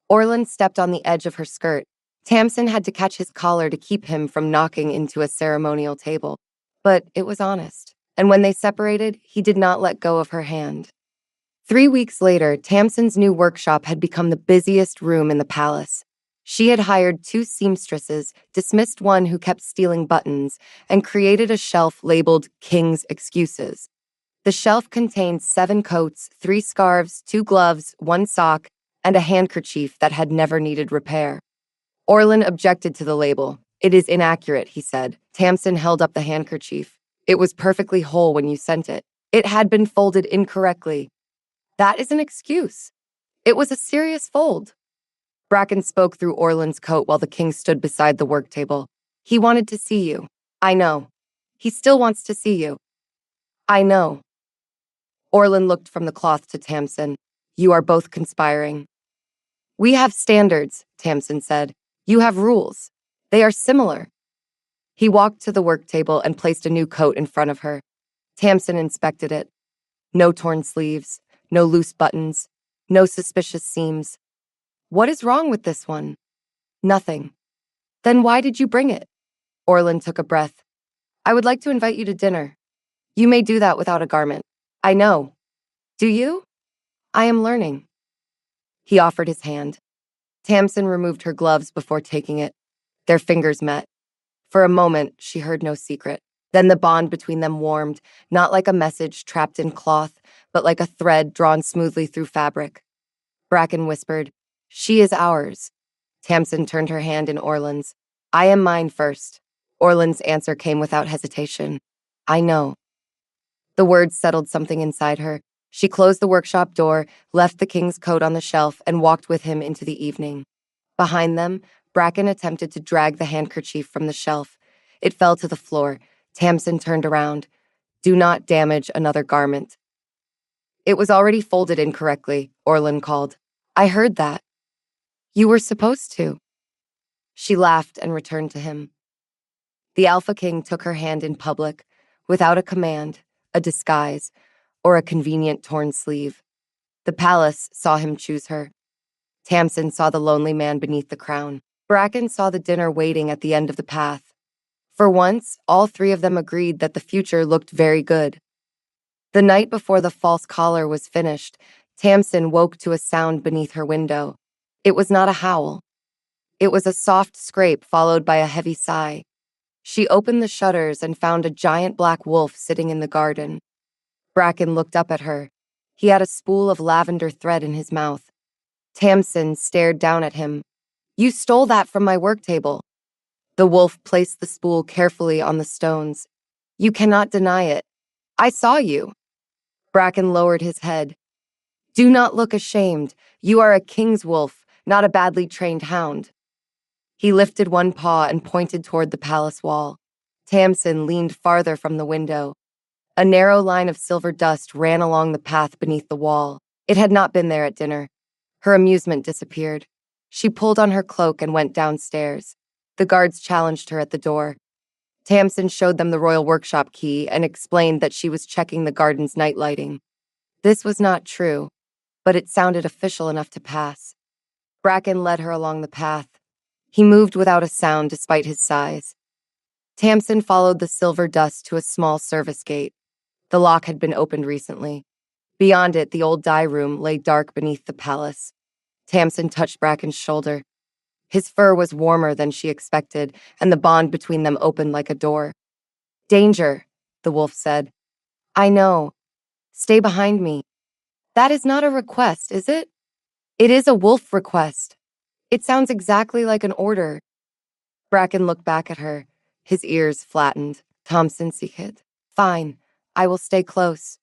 Orlin stepped on the edge of her skirt. Tamsin had to catch his collar to keep him from knocking into a ceremonial table. But it was honest. And when they separated, he did not let go of her hand. 3 weeks later, Tamsin's new workshop had become the busiest room in the palace. She had hired 2 seamstresses, dismissed one who kept stealing buttons, and created a shelf labeled King's Excuses. The shelf contained 7 coats, 3 scarves, 2 gloves, 1 sock, and a handkerchief that had never needed repair. Orlin objected to the label. "It is inaccurate," he said. Tamsin held up the handkerchief. "It was perfectly whole when you sent it. It had been folded incorrectly." "That is an excuse. It was a serious fold." Bracken spoke through Orlin's coat while the king stood beside the work table. "He wanted to see you." "I know. He still wants to see you." "I know." Orlin looked from the cloth to Tamsin. "You are both conspiring." "We have standards," Tamsin said. "You have rules. They are similar." He walked to the work table and placed a new coat in front of her. Tamsin inspected it. No torn sleeves, no loose buttons, no suspicious seams. "What is wrong with this one?" "Nothing." "Then why did you bring it?" Orlin took a breath. "I would like to invite you to dinner. You may do that without a garment." "I know. Do you?" "I am learning." He offered his hand. Tamsin removed her gloves before taking it. Their fingers met. For a moment, she heard no secret. Then the bond between them warmed, not like a message trapped in cloth, but like a thread drawn smoothly through fabric. Bracken whispered, "She is ours." Tamsin turned her hand in Orlin's. "I am mine first." Orlin's answer came without hesitation. "I know." The words settled something inside her. She closed the workshop door, left the king's coat on the shelf, and walked with him into the evening. Behind them, Bracken attempted to drag the handkerchief from the shelf. It fell to the floor. Tamsin turned around. "Do not damage another garment." "It was already folded incorrectly," Orlin called. "I heard that." "You were supposed to." She laughed and returned to him. The Alpha King took her hand in public, without a command, a disguise, or a convenient torn sleeve. The palace saw him choose her. Tamsin saw the lonely man beneath the crown. Bracken saw the dinner waiting at the end of the path. For once, all 3 of them agreed that the future looked very good. The night before the false collar was finished, Tamsin woke to a sound beneath her window. It was not a howl. It was a soft scrape followed by a heavy sigh. She opened the shutters and found a giant black wolf sitting in the garden. Bracken looked up at her. He had a spool of lavender thread in his mouth. Tamsin stared down at him. "You stole that from my work table." The wolf placed the spool carefully on the stones. "You cannot deny it. I saw you." Bracken lowered his head. "Do not look ashamed. You are a king's wolf, not a badly trained hound." He lifted one paw and pointed toward the palace wall. Tamsin leaned farther from the window. A narrow line of silver dust ran along the path beneath the wall. It had not been there at dinner. Her amusement disappeared. She pulled on her cloak and went downstairs. The guards challenged her at the door. Tamsin showed them the royal workshop key and explained that she was checking the garden's night lighting. This was not true, but it sounded official enough to pass. Bracken led her along the path. He moved without a sound despite his size. Tamsin followed the silver dust to a small service gate. The lock had been opened recently. Beyond it, the old dye room lay dark beneath the palace. Tamsin touched Bracken's shoulder. His fur was warmer than she expected, and the bond between them opened like a door. "Danger," the wolf said. "I know. Stay behind me." "That is not a request, is it?" "It is a wolf request. It sounds exactly like an order." Bracken looked back at her, his ears flattened. "Tamsin Sikhet. Fine, I will stay close."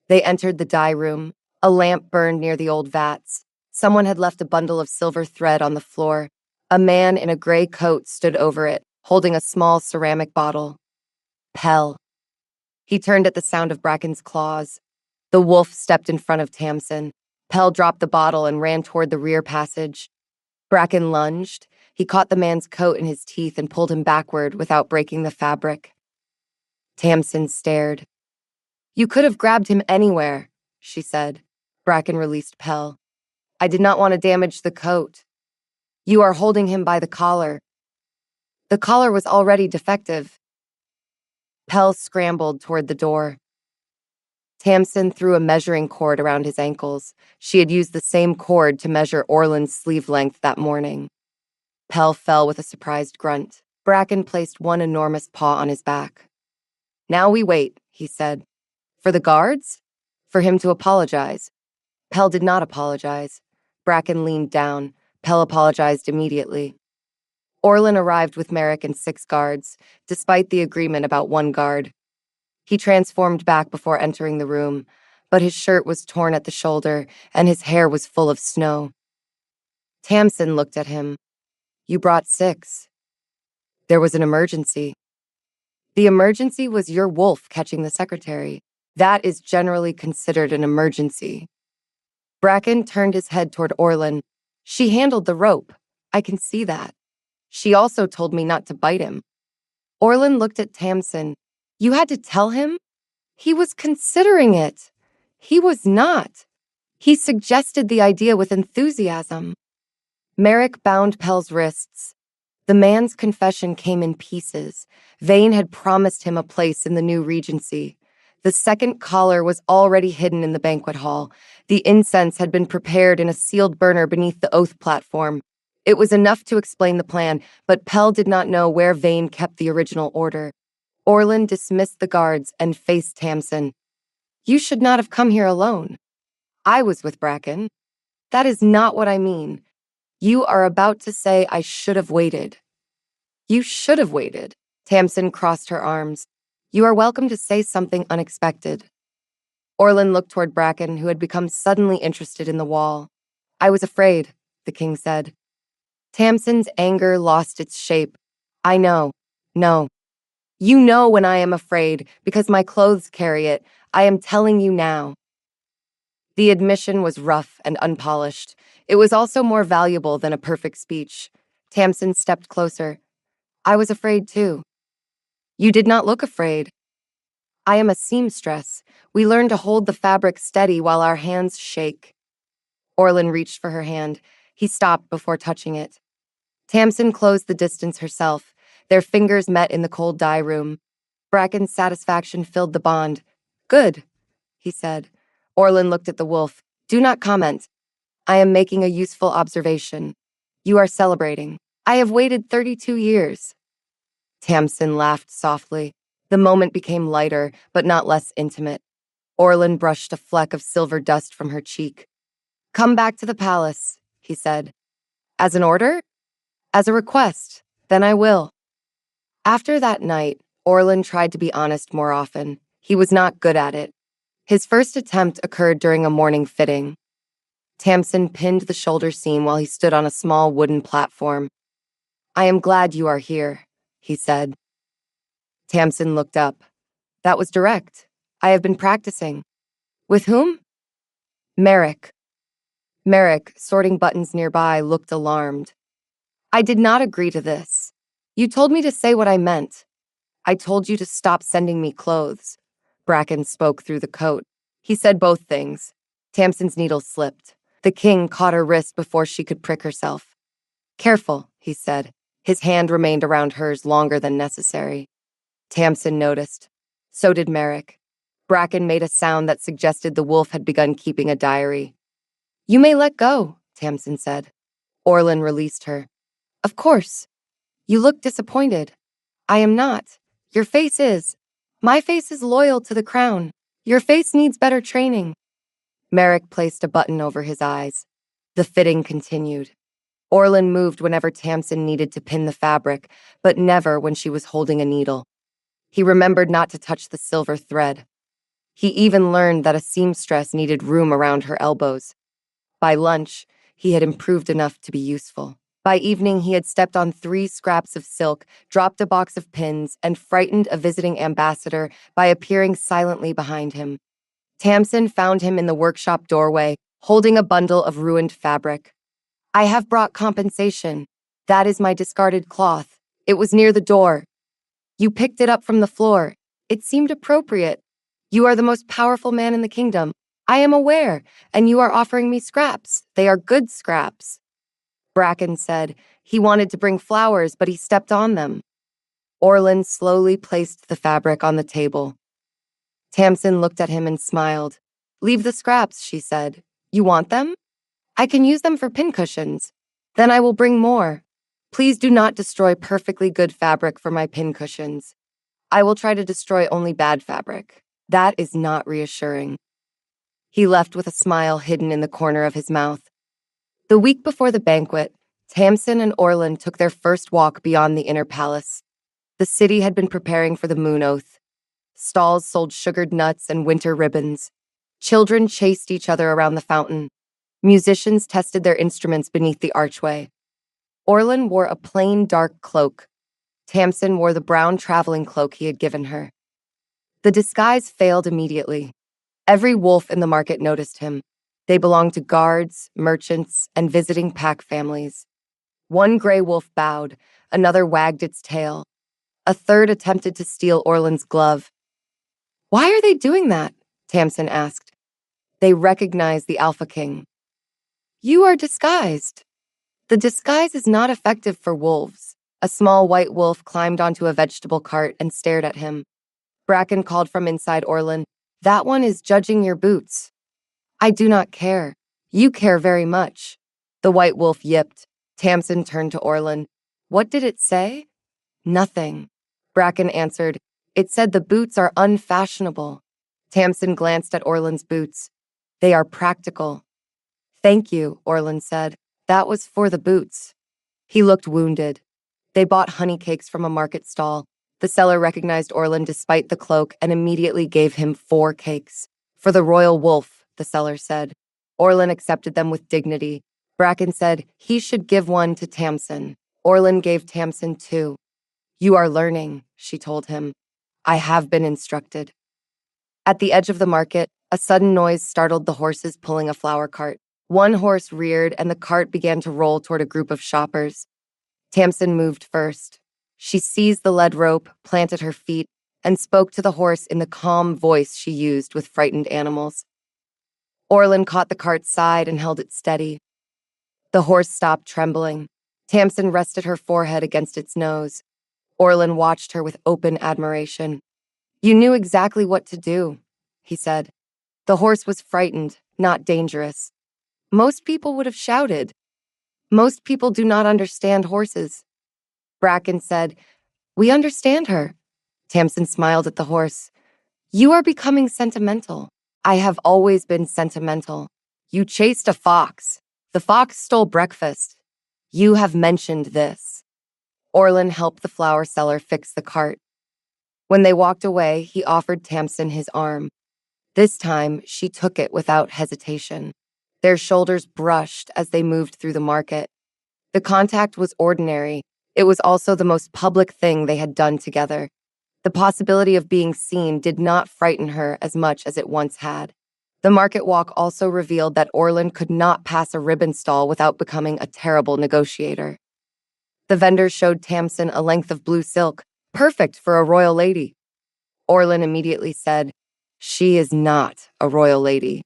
They entered the dye room. A lamp burned near the old vats. Someone had left a bundle of silver thread on the floor. A man in a gray coat stood over it, holding a small ceramic bottle. Pell. He turned at the sound of Bracken's claws. The wolf stepped in front of Tamsin. Pell dropped the bottle and ran toward the rear passage. Bracken lunged. He caught the man's coat in his teeth and pulled him backward without breaking the fabric. Tamsin stared. "You could have grabbed him anywhere," she said. Bracken released Pell. "I did not want to damage the coat." "You are holding him by the collar." "The collar was already defective." Pell scrambled toward the door. Tamsin threw a measuring cord around his ankles. She had used the same cord to measure Orland's sleeve length that morning. Pell fell with a surprised grunt. Bracken placed one enormous paw on his back. "Now we wait," he said. "For the guards? For him to apologize." Pell did not apologize. Bracken leaned down. Pell apologized immediately. Orland arrived with Merrick and 6 guards, despite the agreement about 1 guard. He transformed back before entering the room, but his shirt was torn at the shoulder and his hair was full of snow. Tamsin looked at him. "You brought 6. There was an emergency." "The emergency was your wolf catching the secretary. That is generally considered an emergency." Bracken turned his head toward Orland. "She handled the rope. I can see that. She also told me not to bite him." Orland looked at Tamsin. "You had to tell him?" "He was considering it." "He was not. He suggested the idea with enthusiasm." Merrick bound Pell's wrists. The man's confession came in pieces. Vane had promised him a place in the new regency. The second collar was already hidden in the banquet hall. The incense had been prepared in a sealed burner beneath the oath platform. It was enough to explain the plan, but Pell did not know where Vane kept the original order. Orland dismissed the guards and faced Tamsin. "You should not have come here alone. I was with Bracken. That is not what I mean. You are about to say I should have waited." "You should have waited." Tamsin crossed her arms. "You are welcome to say something unexpected." Orland looked toward Bracken, who had become suddenly interested in the wall. "I was afraid," the king said. Tamsin's anger lost its shape. "I know. No. You know when I am afraid, because my clothes carry it. I am telling you now." The admission was rough and unpolished. It was also more valuable than a perfect speech. Tamsin stepped closer. "I was afraid too." "You did not look afraid." "I am a seamstress. We learn to hold the fabric steady while our hands shake." Orland reached for her hand. He stopped before touching it. Tamsin closed the distance herself. Their fingers met in the cold dye room. Bracken's satisfaction filled the bond. "Good," he said. Orland looked at the wolf. "Do not comment. I am making a useful observation. You are celebrating. I have waited 32 years. Tamsin laughed softly. The moment became lighter, but not less intimate. Orland brushed a fleck of silver dust from her cheek. "Come back to the palace," he said. "As an order? As a request. Then I will." After that night, Orland tried to be honest more often. He was not good at it. His first attempt occurred during a morning fitting. Tamsin pinned the shoulder seam while he stood on a small wooden platform. "I am glad you are here," he said. Tamsin looked up. That was direct. "I have been practicing." "With whom?" "Merrick." Merrick, sorting buttons nearby, looked alarmed. "I did not agree to this. You told me to say what I meant. I told you to stop sending me clothes." Bracken spoke through the coat. He said both things. Tamsin's needle slipped. The king caught her wrist before she could prick herself. "Careful," he said. His hand remained around hers longer than necessary. Tamsin noticed. So did Merrick. Bracken made a sound that suggested the wolf had begun keeping a diary. "You may let go," Tamsin said. Orland released her. "Of course. You look disappointed." "I am not. Your face is. My face is loyal to the crown. Your face needs better training." Merrick placed a button over his eyes. The fitting continued. Orland moved whenever Tamsin needed to pin the fabric, but never when she was holding a needle. He remembered not to touch the silver thread. He even learned that a seamstress needed room around her elbows. By lunch, he had improved enough to be useful. By evening, he had stepped on 3 scraps of silk, dropped a box of pins, and frightened a visiting ambassador by appearing silently behind him. Tamsin found him in the workshop doorway, holding a bundle of ruined fabric. "I have brought compensation. That is my discarded cloth. It was near the door. You picked it up from the floor. It seemed appropriate. You are the most powerful man in the kingdom. I am aware, and you are offering me scraps. They are good scraps." Bracken said he wanted to bring flowers, but he stepped on them. Orlin slowly placed the fabric on the table. Tamsin looked at him and smiled. "Leave the scraps," she said. "You want them? I can use them for pincushions. Then I will bring more. Please do not destroy perfectly good fabric for my pincushions. I will try to destroy only bad fabric." That is not reassuring. He left with a smile hidden in the corner of his mouth. The week before the banquet, Tamsin and Orlin took their first walk beyond the inner palace. The city had been preparing for the moon oath. Stalls sold sugared nuts and winter ribbons. Children chased each other around the fountain. Musicians tested their instruments beneath the archway. Orlin wore a plain dark cloak. Tamsin wore the brown traveling cloak he had given her. The disguise failed immediately. Every wolf in the market noticed him. They belonged to guards, merchants, and visiting pack families. One gray wolf bowed, another wagged its tail. A third attempted to steal Orlin's glove. "Why are they doing that?" Tamsin asked. "They recognize the Alpha King." "You are disguised." "The disguise is not effective for wolves." A small white wolf climbed onto a vegetable cart and stared at him. Bracken called from inside Orlin, "That one is judging your boots." "I do not care. You care very much." The white wolf yipped. Tamsin turned to Orlin. "What did it say?" "Nothing." Bracken answered, "It said the boots are unfashionable." Tamsin glanced at Orlin's boots. "They are practical." "Thank you," Orlin said. "That was for the boots." He looked wounded. They bought honey cakes from a market stall. The seller recognized Orlin despite the cloak and immediately gave him 4 cakes. "For the royal wolf," the seller said. Orlin accepted them with dignity. Bracken said he should give one to Tamsin. Orlin gave Tamsin 2. "You are learning," she told him. "I have been instructed." At the edge of the market, a sudden noise startled the horses pulling a flower cart. One horse reared and the cart began to roll toward a group of shoppers. Tamsin moved first. She seized the lead rope, planted her feet, and spoke to the horse in the calm voice she used with frightened animals. Orlin caught the cart's side and held it steady. The horse stopped trembling. Tamsin rested her forehead against its nose. Orlin watched her with open admiration. "You knew exactly what to do," he said. The horse was frightened, not dangerous. Most people would have shouted. Most people do not understand horses. Bracken said, "We understand her." Tamsin smiled at the horse. "You are becoming sentimental." "I have always been sentimental." "You chased a fox. The fox stole breakfast." "You have mentioned this." Orlin helped the flower seller fix the cart. When they walked away, he offered Tamsin his arm. This time, she took it without hesitation. Their shoulders brushed as they moved through the market. The contact was ordinary. It was also the most public thing they had done together. The possibility of being seen did not frighten her as much as it once had. The market walk also revealed that Orlin could not pass a ribbon stall without becoming a terrible negotiator. The vendor showed Tamsin a length of blue silk, perfect for a royal lady. Orlin immediately said, "She is not a royal lady."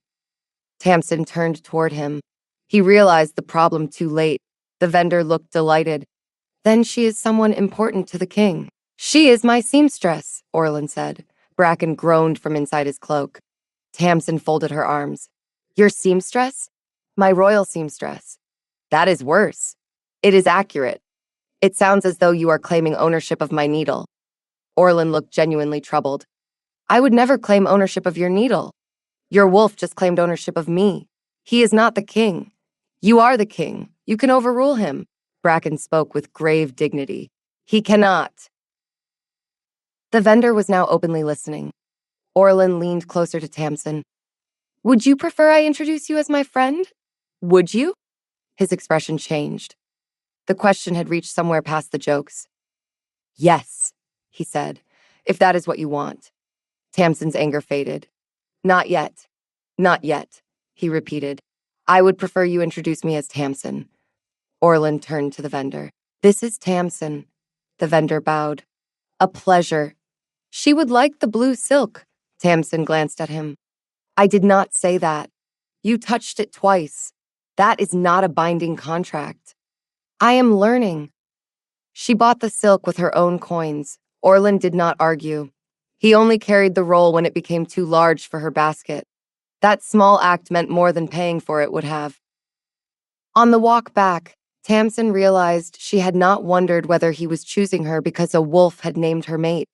Tamsin turned toward him. He realized the problem too late. The vendor looked delighted. "Then she is someone important to the king." "She is my seamstress," Orlin said. Bracken groaned from inside his cloak. Tamsin folded her arms. "Your seamstress?" "My royal seamstress." "That is worse." "It is accurate. It sounds as though you are claiming ownership of my needle." Orlin looked genuinely troubled. "I would never claim ownership of your needle. Your wolf just claimed ownership of me. He is not the king. You are the king. You can overrule him." Bracken spoke with grave dignity. "He cannot." The vendor was now openly listening. Orlin leaned closer to Tamsin. "Would you prefer I introduce you as my friend? Would you?" His expression changed. The question had reached somewhere past the jokes. "Yes," he said, "if that is what you want." Tamsin's anger faded. "Not yet. Not yet," he repeated. "I would prefer you introduce me as Tamsin." Orlin turned to the vendor. "This is Tamsin." The vendor bowed. "A pleasure." "She would like the blue silk." Tamsin glanced at him. "I did not say that. You touched it twice. That is not a binding contract." "I am learning." She bought the silk with her own coins. Orlin did not argue. He only carried the roll when it became too large for her basket. That small act meant more than paying for it would have. On the walk back, Tamsin realized she had not wondered whether he was choosing her because a wolf had named her mate.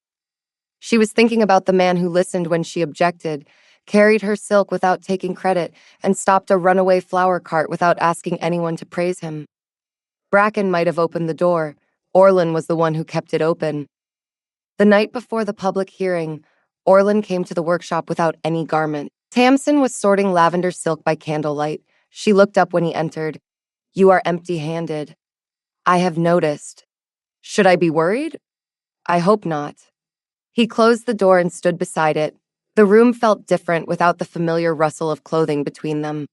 She was thinking about the man who listened when she objected, carried her silk without taking credit, and stopped a runaway flower cart without asking anyone to praise him. Bracken might have opened the door. Orlin was the one who kept it open. The night before the public hearing, Orlin came to the workshop without any garment. Tamsin was sorting lavender silk by candlelight. She looked up when he entered. "You are empty-handed." "I have noticed." "Should I be worried?" "I hope not." He closed the door and stood beside it. The room felt different without the familiar rustle of clothing between them.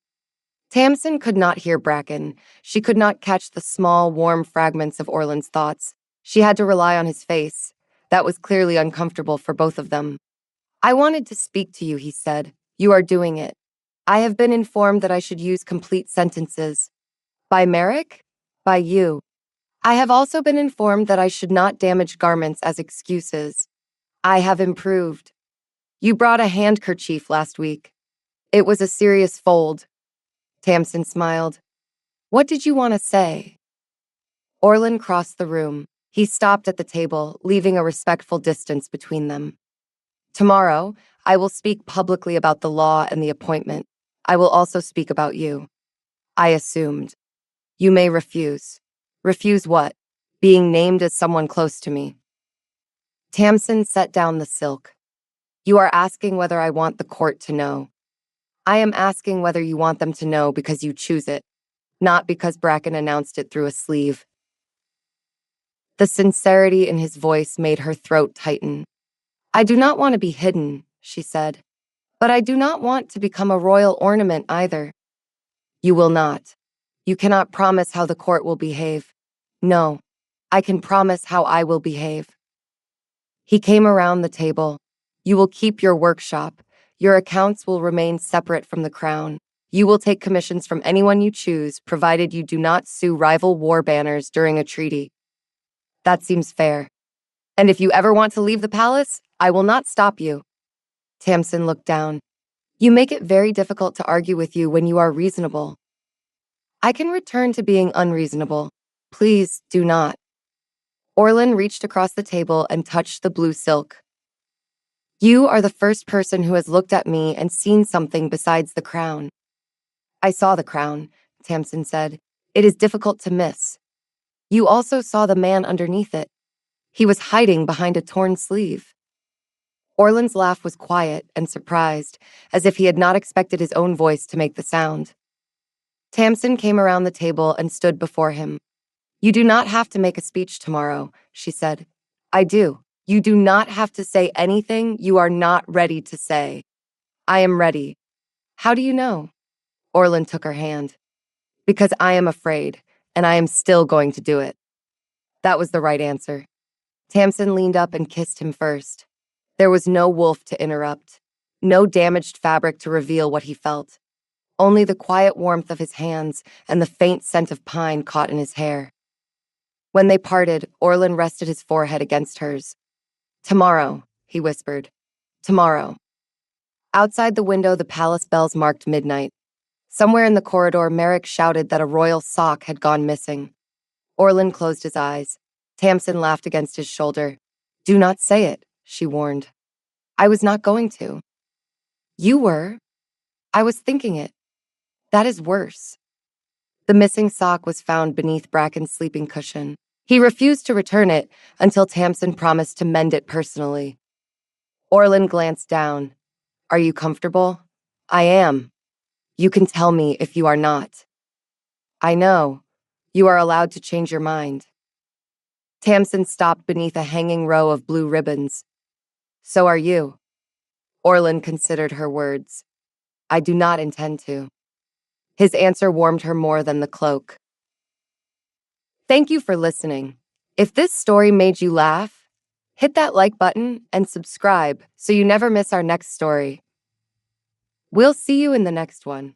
Tamsin could not hear Bracken. She could not catch the small, warm fragments of Orlin's thoughts. She had to rely on his face. That was clearly uncomfortable for both of them. "I wanted to speak to you," he said. "You are doing it. I have been informed that I should use complete sentences." "By Merrick?" "By you. I have also been informed that I should not damage garments as excuses." "I have improved." "You brought a handkerchief last week." "It was a serious fold." Tamsin smiled. "What did you want to say?" Orlin crossed the room. He stopped at the table, leaving a respectful distance between them. "Tomorrow, I will speak publicly about the law and the appointment. I will also speak about you." "I assumed." "You may refuse." "Refuse what?" "Being named as someone close to me." Tamsin set down the silk. "You are asking whether I want the court to know. I am asking whether you want them to know because you choose it, not because Bracken announced it through a sleeve." The sincerity in his voice made her throat tighten. "I do not want to be hidden," she said, "but I do not want to become a royal ornament either." "You will not. You cannot promise how the court will behave." "No, I can promise how I will behave." He came around the table. "You will keep your workshop. Your accounts will remain separate from the crown. You will take commissions from anyone you choose, provided you do not sue rival war banners during a treaty." "That seems fair. And if you ever want to leave the palace, I will not stop you." Tamsin looked down. "You make it very difficult to argue with you when you are reasonable." "I can return to being unreasonable. Please do not." Orlin reached across the table and touched the blue silk. "You are the first person who has looked at me and seen something besides the crown." "I saw the crown," Tamsin said. "It is difficult to miss." "You also saw the man underneath it. He was hiding behind a torn sleeve." Orlin's laugh was quiet and surprised, as if he had not expected his own voice to make the sound. Tamsin came around the table and stood before him. "You do not have to make a speech tomorrow," she said. "I do. You do not have to say anything you are not ready to say." "I am ready." "How do you know?" Orlin took her hand. "Because I am afraid, and I am still going to do it." That was the right answer. Tamsin leaned up and kissed him first. There was no wolf to interrupt, no damaged fabric to reveal what he felt, only the quiet warmth of his hands and the faint scent of pine caught in his hair. When they parted, Orlin rested his forehead against hers. "Tomorrow," he whispered. "Tomorrow." Outside the window, the palace bells marked midnight. Somewhere in the corridor, Merrick shouted that a royal sock had gone missing. Orlin closed his eyes. Tamsin laughed against his shoulder. "Do not say it," she warned. "I was not going to." "You were." "I was thinking it. That is worse." The missing sock was found beneath Bracken's sleeping cushion. He refused to return it until Tamsin promised to mend it personally. Orlin glanced down. "Are you comfortable?" "I am." "You can tell me if you are not." "I know. You are allowed to change your mind." Tamsin stopped beneath a hanging row of blue ribbons. "So are you." Orlin considered her words. "I do not intend to." His answer warmed her more than the cloak. Thank you for listening. If this story made you laugh, hit that like button and subscribe so you never miss our next story. We'll see you in the next one.